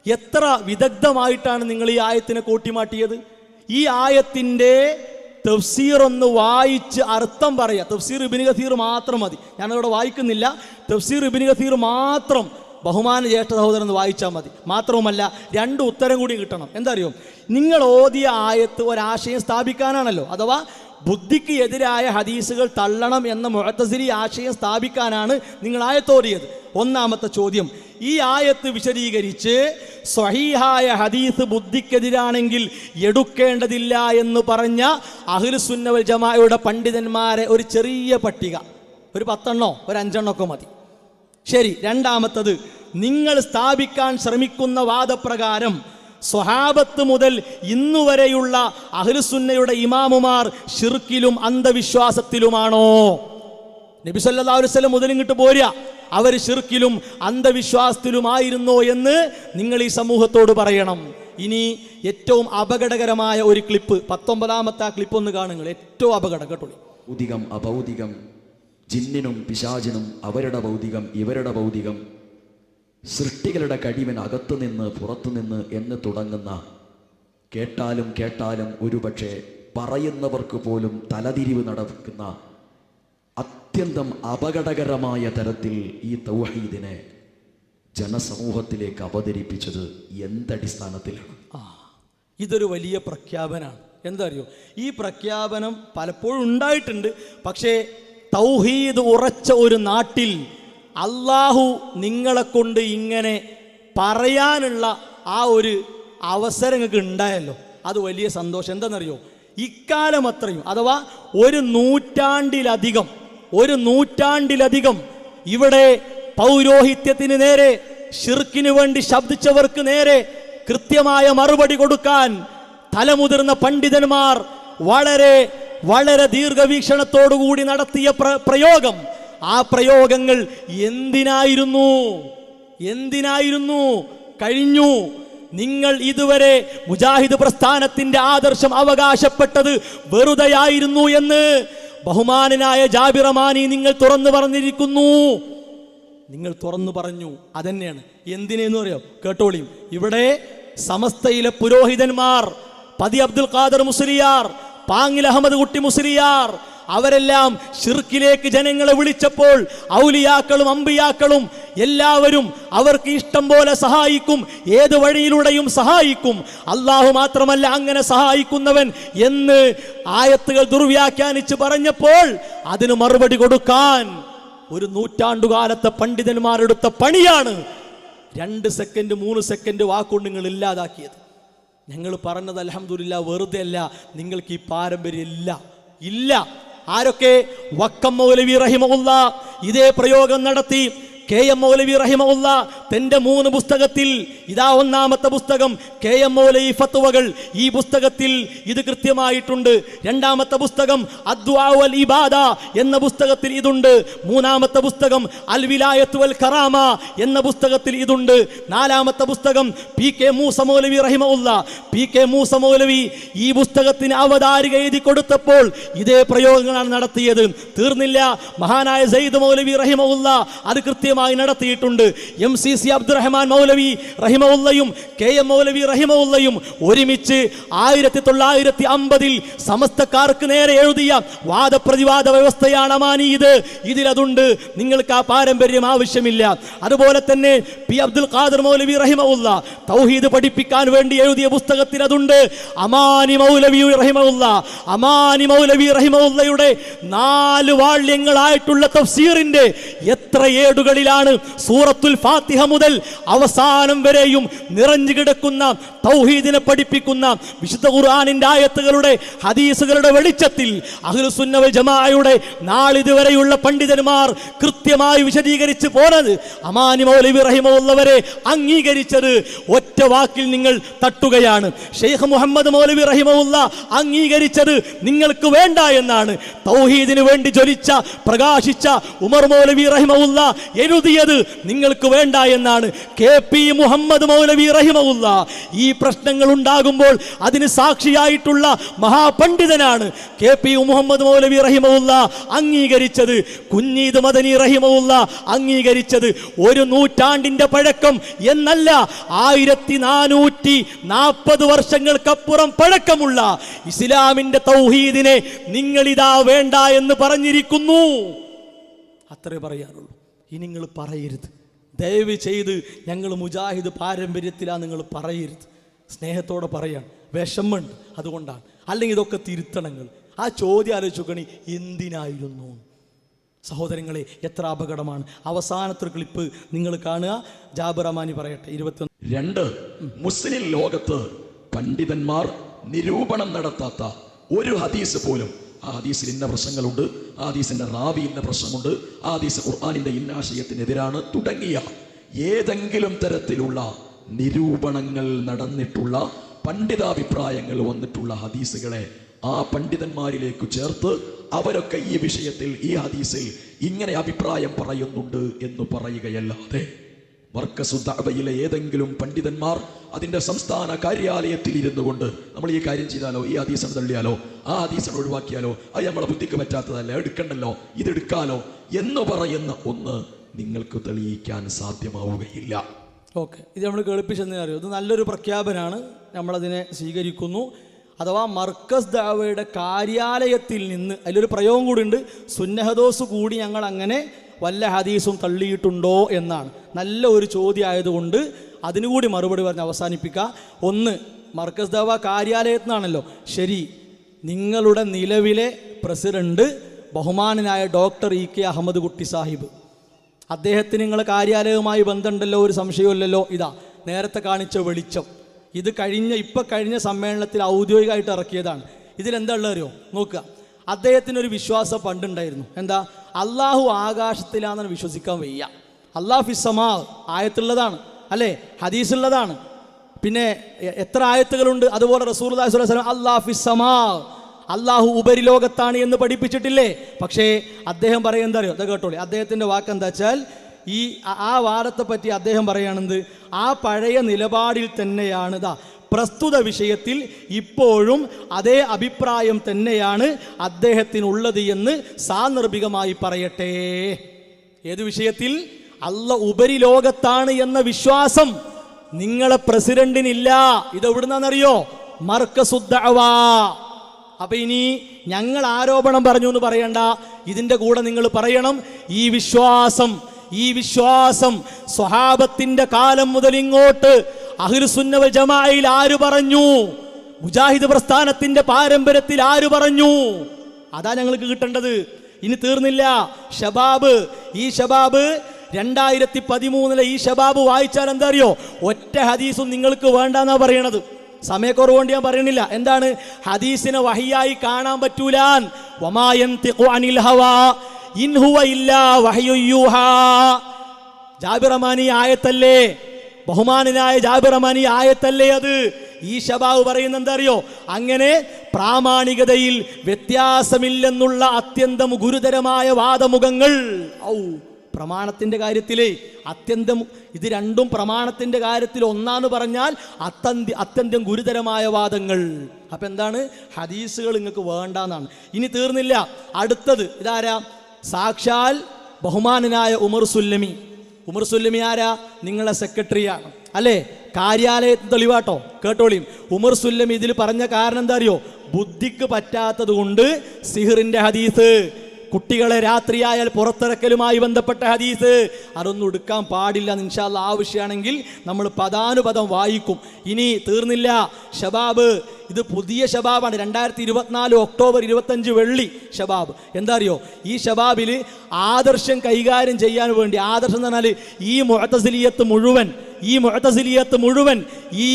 എത്ര വിദഗ്ധമായിട്ടാണ് നിങ്ങൾ ഈ ആയത്തിനെ കോട്ടിമാട്ടിയത്. ഈ ആയത്തിൻ്റെ തഫ്സീർ ഒന്ന് വായിച്ച് അർത്ഥം പറയുക. തഫ്സീർ ഇബ്നു കസീർ മാത്രം മതി, ഞാനവിടെ വായിക്കുന്നില്ല. തഫ്സീർ ഇബ്നു കസീർ മാത്രം ബഹുമാന ജ്യേഷ്ഠ സഹോദരൻ വായിച്ചാൽ മതി. മാത്രവുമല്ല 2 ഉത്തരം കൂടി കിട്ടണം. എന്താ അറിയോ, നിങ്ങൾ ഓതിയ ആയത്ത് ഒരാശയം സ്ഥാപിക്കാനാണല്ലോ, അഥവാ ബുദ്ധിക്ക് എതിരായ ഹദീസുകൾ തള്ളണം എന്ന മുഅ്തസിലി ആശയം സ്ഥാപിക്കാനാണ് നിങ്ങൾ ആയത്തോതിയത്. 1-ാമത്തെ ചോദ്യം, ഈ ആയത്ത് വിശദീകരിച്ച് സ്വഹീഹായ ഹദീസ് ബുദ്ധിക്കെതിരാണെങ്കിൽ എടുക്കേണ്ടതില്ല എന്ന് പറഞ്ഞ അഹ്ലുസുന്ന വൽ ജമാഅയുടെ പണ്ഡിതന്മാരെ ഒരു ചെറിയ പട്ടിക, ഒരു 10 ഒരു 5 മതി. ശരി, 2-ാമത്തത്, നിങ്ങൾ സ്ഥാപിക്കാൻ ശ്രമിക്കുന്ന വാദപ്രകാരം സ്വഹാബത്ത് മുതൽ ഇന്നുവരെയുള്ള അഹ്ലുസുന്നയുടെ ഇമാമുമാർ ശിർക്കിലും അന്ധവിശ്വാസത്തിലുമാണോ? നബി സല്ലല്ലാഹു അലൈഹി വസല്ലം മുതൽ ഇങ്ങോട്ട് പോരുക, അവർ ശിർക്കിലും അന്ധവിശ്വാസത്തിലുമായിരുന്നോ എന്ന് നിങ്ങൾ ഈ സമൂഹത്തോട് പറയണം. ഇനി ഏറ്റവും അപകടകരമായ ഒരു ക്ലിപ്പ്, 19-ാമത്തെ ക്ലിപ്പ് ഒന്ന് കാണുങ്ങൾ. ഏറ്റവും അപകടം കേട്ടോളൂ. ഭൗതികം അഭൗതികം, ജിന്നിനും പിശാചിനും അവരുടെ ഭൗതികം ഇവരുടെ ഭൗതികം, സൃഷ്ടികളുടെ കഴിവിന് അകത്തുനിന്ന് പുറത്തുനിന്ന് എന്ന് തുടങ്ങുന്ന കേട്ടാലും കേട്ടാലും ഒരുപക്ഷെ പറയുന്നവർക്ക് പോലും തലതിരിവ് നടക്കുന്ന അത്യന്തം അപകടകരമായ തരത്തിൽ ഈ തൗഹീദിനെ ജനസമൂഹത്തിലേക്ക് അവതരിപ്പിച്ചത് എന്തടിസ്ഥാനത്തിലാണ്? ഇതൊരു വലിയ പ്രഖ്യാപനമാണ്. എന്താ അറിയോ, ഈ പ്രഖ്യാപനം പലപ്പോഴും ഉണ്ടായിട്ടുണ്ട്. പക്ഷേ തൗഹീദ് ഉറച്ച ഒരു നാട്ടിൽ അള്ളാഹു നിങ്ങളെ കൊണ്ട് ഇങ്ങനെ പറയാനുള്ള ആ ഒരു അവസരം നിങ്ങൾക്ക് ഉണ്ടായല്ലോ, അത് വലിയ സന്തോഷം. എന്താണെന്നറിയോ, ഇക്കാലം അത്രയും, അഥവാ 1 നൂറ്റാണ്ടിലധികം ഇവിടെ പൗരോഹിത്യത്തിന് നേരെ, ശിർക്കിന് വേണ്ടി ശബ്ദിച്ചവർക്ക് നേരെ കൃത്യമായ മറുപടി കൊടുക്കാൻ തലമുതിർന്ന പണ്ഡിതന്മാർ വളരെ വളരെ ദീർഘവീക്ഷണത്തോടുകൂടി നടത്തിയ പ്രയോഗം, ആ പ്രയോഗങ്ങൾ എന്തിനായിരുന്നു കഴിഞ്ഞു. നിങ്ങൾ ഇതുവരെ മുജാഹിദ് പ്രസ്ഥാനത്തിന്റെ ആദർശം അവകാശപ്പെട്ടത് വെറുതെയായിരുന്നു എന്ന് ബഹുമാനനായ ജാബിർ റഹ്മാനി നിങ്ങൾ തുറന്നു പറഞ്ഞിരിക്കുന്നു. നിങ്ങൾ തുറന്നു പറഞ്ഞു. അതന്നെയാണ് എന്തിനെന്ന് പറയാം, കേട്ടോളിയും. ഇവിടെ സമസ്തയിലെ പുരോഹിതന്മാർ, പതി അബ്ദുൽ ഖാദർ മുസ്ലിയാർ, പാങ്ങിൽ അഹമ്മദ് കുട്ടി മുസ്ലിയാർ, അവരെല്ലാം ശിർക്കിലേക്ക് ജനങ്ങളെ വിളിച്ചപ്പോൾ ഔലിയാക്കളും അമ്പിയാക്കളും എല്ലാവരും അവർക്ക് ഇഷ്ടം പോലെ സഹായിക്കും, ഏത് വഴിയിലൂടെയും സഹായിക്കും, അള്ളാഹു മാത്രമല്ല അങ്ങനെ സഹായിക്കുന്നവൻ എന്ന് ആയത്തുകൾ ദുർവ്യാഖ്യാനിച്ച് പറഞ്ഞപ്പോൾ അതിന് മറുപടി കൊടുക്കാൻ 1 നൂറ്റാണ്ടുകാലത്തെ പണ്ഡിതന്മാരെടുത്ത പണിയാണ് 2 സെക്കൻഡ് 3 സെക്കൻഡ് വാക്കുകൊണ്ട് നിങ്ങൾ ഇല്ലാതാക്കിയത്. ഞങ്ങൾ പറഞ്ഞത് അൽഹംദുലില്ലാഹ് വെറുതെ അല്ല, നിങ്ങൾക്ക് ഈ പാരമ്പര്യം ഇല്ല. ആരൊക്കെ? വക്കം മൗലവി റഹിമഹുല്ലാഹ് ഇതേ പ്രയോഗം നടത്തി KM മൗലവി റഹിമഹുല്ല തന്റെ 3 പുസ്തകത്തിൽ, ഇതാ ഒന്നാമത്തെ പുസ്തകം KM മൗലവി ഫത്വകൾ, ഈ പുസ്തകത്തിൽ ഇത് കൃത്യമായിട്ടുണ്ട്. രണ്ടാമത്തെ പുസ്തകം അദ്ദുആ വൽ ഇബാദ എന്ന പുസ്തകത്തിൽ ഇതുണ്ട്. മൂന്നാമത്തെ പുസ്തകം അൽ വിലായത്ത് വൽ കറാമ എന്ന പുസ്തകത്തിൽ ഇതുണ്ട്. നാലാമത്തെ പുസ്തകം PK മൂസ മൗലവി റഹിമഹുല്ല. PK മൂസ മൗലവി ഈ പുസ്തകത്തിന് അവതാരിക എഴുതി കൊടുത്തപ്പോൾ ഇതേ പ്രയോഗങ്ങളാണ് നടത്തിയത്. തീർന്നില്ല, മഹാനായ സയ്യിദ് മൗലവി റഹിമഹുല്ല അത് കൃത്യമായി നടത്തിയിട്ടുണ്ട്. MCC അബ്ദുറഹ്മാൻ മൗലവി റഹിമഹുല്ലയും KM മൗലവി റഹിമഹുല്ലയും ഒരുമിച്ച് 1950 സമസ്തക്കാർക്ക് നേരെ എഴുതിയ വാദപ്രതിവാദ വ്യവസ്ഥയാണ് അമാനീത്. ഇതിലതുണ്ട്. നിങ്ങൾക്ക് ആ പാരമ്പര്യം ആവശ്യമില്ല. അതുപോലെ തന്നെ P അബ്ദുൽ ഖാദിർ മൗലവി റഹിമഹുല്ല തൗഹീദ് പഠിപ്പിക്കാൻ വേണ്ടി എഴുതിയ പുസ്തകത്തിൽ അതുണ്ട്. അമാനി മൗലവി റഹിമഹുല്ല, അമാനി മൗലവി റഹിമഹുല്ലയുടെ 4 വാള്യങ്ങളായിട്ടുള്ള തഫ്സീറിന്റെ എത്ര ഏടുകളിലാണ് സൂറത്തുൽ ഫാത്തിഹ മുതൽ അവസാനം വരെയും നിറഞ്ഞു കിടക്കുന്ന തൗഹീദിനെ പഠിപ്പിക്കുന്ന വിശുദ്ധ ഖുർആനിന്റെ ആയത്തുകളുടെ ഹദീസുകളുടെ വെളിച്ചത്തിൽ അഹ്ലുസുന്ന വൽ ജമാഅയുടെ നാളിതുവരെയുള്ള പണ്ഡിതന്മാർ കൃത്യമായി വിശദീകരിച്ച് പോന്നത്. അമാനി മൗലവി റഹിമഹുല്ലവരെ അംഗീകരിച്ചത് ഒറ്റ വാക്കിൽ നിങ്ങൾ തട്ടുകയാണ്. ഷെയ്ഖ് മുഹമ്മദ് മൗലവി റഹിമഹുല്ല അംഗീകരിച്ചത് നിങ്ങൾക്ക് വേണ്ട എന്നാണ്. തൗഹീദിന് വേണ്ടി ജ്വലിച്ച പ്രകാശിച്ച ഉമർ മൗലവി റഹിമഹുല്ല എഴുതിയത് നിങ്ങൾക്ക് വേണ്ട എന്നാണ്. KP മുഹമ്മദ് മൗലവി റഹിമഹുല്ല ഈ പ്രശ്നങ്ങൾ ഉണ്ടാകുമ്പോൾ അതിന് സാക്ഷിയായിട്ടുള്ള മഹാപണ്ഡിതനാണ്. KP മുഹമ്മദ് മൗലവി റഹിമഹുല്ല അംഗീകരിച്ചത്. കുഞ്ഞീദ് മദനി റഹിമഹുല്ല അംഗീകരിച്ചത് 1 നൂറ്റാണ്ടിന്റെ പഴക്കം എന്നല്ല, 1440 വർഷങ്ങൾക്കപ്പുറം പഴക്കമുള്ള ഇസ്ലാമിന്റെ തൗഹീദിനെ നിങ്ങളിതാ വേണ്ട എന്ന് പറഞ്ഞിരിക്കുന്നു. അത്രേ പറയാനുള്ളൂ. ഇനി നിങ്ങൾ പറയരുത്, ദയവ് ചെയ്ത് ഞങ്ങൾ മുജാഹിദ് പാരമ്പര്യത്തിലാ നിങ്ങൾ പറയരുത്. സ്നേഹത്തോടെ പറയാൻ വിഷമമുണ്ട്, അതുകൊണ്ടാണ്. അല്ലെങ്കിൽ ഇതൊക്കെ തിരുത്തണങ്ങൾ. ആ ചോദ്യം ആലോചിക്കണി, എന്തിനായിരുന്നു? സഹോദരങ്ങളെ, എത്ര അപകടമാണ്. അവസാനത്തെ ക്ലിപ്പ് നിങ്ങൾ കാണുക. ജാബിർ അമാനി പറയട്ടെ. 2 മുസ്ലിം ലോകത്ത് പണ്ഡിതന്മാർ നിരൂപണം നടത്താത്ത ഒരു ഹദീസ് പോലും, ആ ഹദീസിൽ ഇന്ന പ്രശ്നങ്ങളുണ്ട്, ആ ഹദീസിന്റെ റാവി ഇന്ന പ്രശ്നമുണ്ട്, ആ ഹദീസ് ഖുർആനിന്റെ ഇന്നാശയത്തിനെതിരാണ് തുടങ്ങിയ ഏതെങ്കിലും തരത്തിലുള്ള നിരൂപണങ്ങൾ നടന്നിട്ടുള്ള പണ്ഡിതാഭിപ്രായങ്ങൾ വന്നിട്ടുള്ള ഹദീസുകളെ ആ പണ്ഡിതന്മാരിലേക്ക് ചേർത്ത് അവരൊക്കെ ഈ വിഷയത്തിൽ ഈ ഹദീസിൽ ഇങ്ങനെ അഭിപ്രായം പറയുന്നുണ്ട് എന്ന് പറയുകയല്ലാതെ മർക്കസു ദഅവയിലെ ഏതെങ്കിലും പണ്ഡിതന്മാർ അതിന്റെ സംസ്ഥാന കാര്യാലയത്തിൽ ഇരുന്നു കൊണ്ട് നമ്മൾ ഈ കാര്യം ചെയ്താലോ, ഈ ഹദീസ് തള്ളിയാലോ, ആ ഹദീസ് ഒഴിവാക്കിയാലോ, അത് നമ്മളെ ബുദ്ധിക്ക് പറ്റാത്തതല്ല, എടുക്കണ്ടല്ലോ, ഇതെടുക്കാലോ എന്ന് പറയുന്ന ഒന്ന് നിങ്ങൾക്ക് തെളിയിക്കാൻ സാധ്യമാവുകയില്ല. ഓക്കെ, ഇത് നമ്മൾ കേൾപ്പിച്ചെന്ന് അറിയോ? ഇത് നല്ലൊരു പ്രഖ്യാപനമാണ്, നമ്മളതിനെ സ്വീകരിക്കുന്നു. അഥവാ മർക്കസ് ദഅവയുടെ കാര്യാലയത്തിൽ നിന്ന്, അതിലൊരു പ്രയോഗം കൂടി ഉണ്ട്, സുന്നഹദോസ് കൂടി ഞങ്ങൾ അങ്ങനെ വല്ല ഹദീസും തള്ളിയിട്ടുണ്ടോ എന്നാണ്. നല്ല ഒരു ചോദ്യം ആയതുകൊണ്ട് അതിനുകൂടി മറുപടി പറഞ്ഞ് അവസാനിപ്പിക്കുക. ഒന്ന്, മർക്കസ് ദഅവ കാര്യാലയത്തിൽ നിന്നാണല്ലോ. ശരി, നിങ്ങളുടെ നിലവിലെ പ്രസിഡന്റ് ബഹുമാനനായ ഡോക്ടർ EK അഹമ്മദ് കുട്ടി സാഹിബ്, അദ്ദേഹത്തിന് നിങ്ങളെ കാര്യാലയവുമായി ബന്ധമുണ്ടല്ലോ, ഒരു സംശയമില്ലല്ലോ. ഇതാ നേരത്തെ കാണിച്ച വെളിച്ചം, ഇത് കഴിഞ്ഞ സമ്മേളനത്തിൽ ഔദ്യോഗികമായിട്ട് ഇറക്കിയതാണ്. ഇതിലെന്താ ഉള്ളത് അറിയോ? നോക്കുക. അദ്ദേഹത്തിനൊരു വിശ്വാസം പണ്ടുണ്ടായിരുന്നു. എന്താ? അള്ളാഹു ആകാശത്തിലാണെന്ന് വിശ്വസിക്കാൻ വയ്യ. അള്ളാഹു ഫിസ്സമാ ആയത്തുള്ളതാണ് അല്ലേ, ഹദീസുള്ളതാണ്. പിന്നെ എത്ര ആയത്തുകളുണ്ട്? അതുപോലെ റസൂലുള്ളാഹി സ്വല്ലല്ലാഹു അലൈഹി വസല്ലം അല്ലാഹു ഫിസ്സമാ, അള്ളാഹു ഉപരിലോകത്താണ് എന്ന് പഠിപ്പിച്ചിട്ടില്ലേ? പക്ഷേ അദ്ദേഹം പറയുന്നത് എന്താ അറിയോ? അത് കേട്ടോളി. അദ്ദേഹത്തിൻ്റെ വാക്ക് എന്താ വെച്ചാൽ, ആ വാദത്തെ പറ്റി അദ്ദേഹം പറയുകയാണെന്ത്, ആ പഴയ നിലപാടിൽ തന്നെയാണ് പ്രസ്തുത വിഷയത്തിൽ ഇപ്പോഴും അതേ അഭിപ്രായം തന്നെയാണ് അദ്ദേഹത്തിനുള്ളത് എന്ന് സാന്ദർഭികമായി പറയട്ടെ. ഏത് വിഷയത്തിൽ? അല്ലാഹു ഉപരിലോകത്താണ് എന്ന വിശ്വാസം നിങ്ങളെ പ്രസിഡന്റിനില്ല. ഇതെവിടുന്നാണെന്നറിയോ? മർക്കസു ദഅവ. അപ്പൊ ഇനി ഞങ്ങൾ ആരോപണം പറഞ്ഞു എന്ന് പറയണ്ട, ഇതിന്റെ കൂടെ നിങ്ങൾ പറയണം, ഈ വിശ്വാസം സ്വഹാബത്തിന്റെ കാലം മുതൽ ഇങ്ങോട്ട് അഹ്ലുസുന്ന വൽ ജമാഅയിൽ ആര് പറഞ്ഞു? മുജാഹിദ് പ്രസ്ഥാനത്തിന്റെ പാരമ്പര്യത്തിൽ ആര് പറഞ്ഞു? അതാ ഞങ്ങൾക്ക് കിട്ടേണ്ടത്. ഇനി തീർന്നില്ല. ഈ ഷബാബ് 2013 ഈ ഷബാബ് വായിച്ചാൽ എന്താ അറിയോ? ഒറ്റ ഹദീസും നിങ്ങൾക്ക് വേണ്ടെന്നാ പറയണത്. സമയക്കുറവുകൊണ്ട് ഞാൻ പറയണില്ല. എന്താണ്? ഹദീസിനെ വഹിയായി കാണാൻ പറ്റൂല. വമാ യൻതിഖു അനിൽ ഹവാ ഇൻ ഹുവ ഇല്ലാ വഹ്യു യൂഹാ. ജാബിർ റഹ്മാനി ആയത്തല്ലേ, ബഹുമാനനായ ജാബിർ റഹ്മാനി ആയത്തല്ലേ അത്? ഈ ശബാബ് പറയുന്നത് എന്താ അറിയോ? അങ്ങനെ പ്രാമാണികതയിൽ വ്യത്യാസമില്ലെന്നുള്ള അത്യന്തം ഗുരുതരമായ വാദമുഖങ്ങൾ. പ്രമാണത്തിന്റെ കാര്യത്തിലേ അത്യന്തം, ഇത് രണ്ടും പ്രമാണത്തിന്റെ കാര്യത്തിൽ ഒന്നാന്ന് പറഞ്ഞാൽ അത്യന്തം ഗുരുതരമായ വാദങ്ങൾ. അപ്പൊ എന്താണ്? ഹദീസുകൾ നിങ്ങൾക്ക് വേണ്ടാന്നാണ്. ഇനി തീർന്നില്ല, അടുത്തത് ഇതാരാ? സാക്ഷാൽ ബഹുമാനനായ ഉമർ സുല്ലമി. ഉമർ സുല്ലമി ആരാ? നിങ്ങളെ സെക്രട്ടറിയാണ് അല്ലേ? കാര്യാലയത്തിന് തെളിവാട്ടോ, കേട്ടോളിയും. ഉമർ സുല്ലമി ഇതിൽ പറഞ്ഞ കാരണം എന്താ അറിയോ? ബുദ്ധിക്ക് പറ്റാത്തത് കൊണ്ട് സിഹിറിന്റെ ഹദീസ്, കുട്ടികളെ രാത്രിയായാൽ പുറത്തിറക്കലുമായി ബന്ധപ്പെട്ട ഹദീസ്, അതൊന്നും എടുക്കാൻ പാടില്ല. ഇൻഷാ അല്ലാഹ് ആവശ്യമാണെങ്കിൽ നമ്മൾ പദാനുപദം വായിക്കും. ഇനി തീർന്നില്ല, ഷബാബ്. ഇത് പുതിയ ഷബാബാണ്, 2024 ഒക്ടോബർ 25 വെള്ളി ഷബാബ്. എന്താ അറിയോ? ഈ ഷബാബിൽ ആദർശം കൈകാര്യം ചെയ്യാൻ വേണ്ടി, ആദർശം എന്ന് പറഞ്ഞാൽ ഈ മുഅ്തസിലിയത്ത് മുഴുവൻ ഈ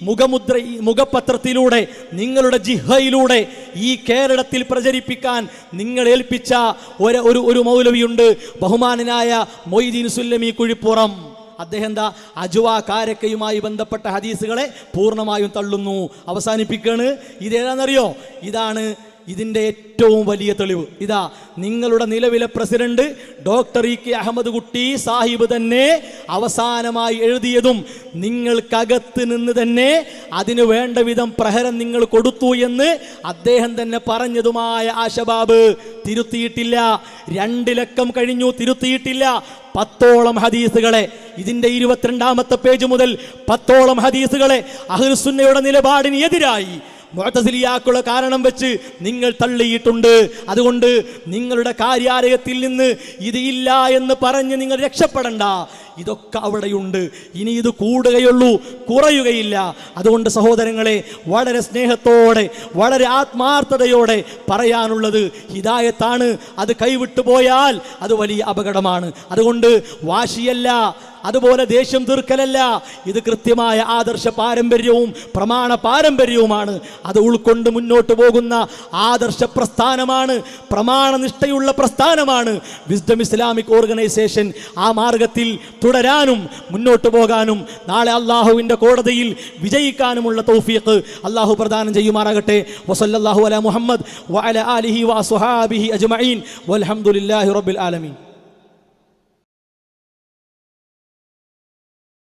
മുഖമുദ്ര, ഈ മുഖപത്രത്തിലൂടെ, നിങ്ങളുടെ ജിഹയിലൂടെ ഈ കേരളത്തിൽ പ്രചരിപ്പിക്കാൻ നിങ്ങൾ ഏൽപ്പിച്ച ഒരു മൗലവിയുണ്ട്, ബഹുമാനനായ മൊയ്തീൻ സുല്ലമി കുഴിപ്പുറം. അദ്ദേഹം എന്താ? അജ്വാ കാരക്കയുമായി ബന്ധപ്പെട്ട ഹദീസുകളെ പൂർണ്ണമായും തള്ളുന്നു. അവസാനിപ്പിക്കാണ്. ഇതേതാണെന്നറിയോ? ഇതാണ് ഇതിൻ്റെ ഏറ്റവും വലിയ തെളിവ്. ഇതാ, നിങ്ങളുടെ നിലവിലെ president doctor E K Ahammed Kutty Sahib തന്നെ അവസാനമായി എഴുതിയതും നിങ്ങൾക്കകത്ത് നിന്ന് തന്നെ അതിന് വേണ്ട വിധം പ്രഹരം നിങ്ങൾ കൊടുത്തു എന്ന് അദ്ദേഹം തന്നെ പറഞ്ഞതുമായ ആ ശബാബ് തിരുത്തിയിട്ടില്ല. 2 ലക്കം കഴിഞ്ഞു, തിരുത്തിയിട്ടില്ല. 10ഓളം ഹദീസുകളെ, ഇതിന്റെ 22ാമത്തെ പേജ് മുതൽ 10ഓളം ഹദീസുകളെ അഹ്ലുസുന്നയുടെ നിലപാടിന് എതിരായി മുഅ്തസിലിയാക്കുള്ള കാരണം വെച്ച് നിങ്ങൾ തള്ളിയിട്ടുണ്ട്. അതുകൊണ്ട് നിങ്ങളുടെ കാര്യാലയത്തിൽ നിന്ന് ഇത് ഇല്ല എന്ന് പറഞ്ഞ് നിങ്ങൾ രക്ഷപ്പെടണ്ട. ഇതൊക്കെ അവിടെയുണ്ട്. ഇനി ഇത് കൂടുകയുള്ളൂ, കുറയുകയില്ല. അതുകൊണ്ട് സഹോദരങ്ങളെ, വളരെ സ്നേഹത്തോടെ, വളരെ ആത്മാർത്ഥതയോടെ പറയാനുള്ളത് ഹിദായത്താണ്. അത് കൈവിട്ടു പോയാൽ അത് വലിയ അപകടമാണ്. അതുകൊണ്ട് വാശിയല്ല, അതുപോലെ ദേഷ്യം തീർക്കലല്ല, ഇത് കൃത്യമായ ആദർശ പാരമ്പര്യവും പ്രമാണ പാരമ്പര്യവുമാണ്. അത് ഉൾക്കൊണ്ട് മുന്നോട്ട് പോകുന്ന ആദർശ പ്രസ്ഥാനമാണ്, പ്രമാണനിഷ്ഠയുള്ള പ്രസ്ഥാനമാണ് വിസ്ഡം ഇസ്ലാമിക് ഓർഗനൈസേഷൻ. ആ മാർഗത്തിൽ തുടരാനും മുന്നോട്ട് പോകാനും നാളെ അള്ളാഹുവിൻ്റെ കോടതിയിൽ വിജയിക്കാനുമുള്ള തൗഫീഖ് അള്ളാഹു പ്രദാനം ചെയ്യുമാറാകട്ടെ. വസല്ലല്ലാഹു അലാ മുഹമ്മദ് വഅലാ ആലിഹി വഅസ്ഹാബിഹി അജ്മഈൻ വൽഹംദുലില്ലാഹി റബ്ബിൽ ആലമീൻ.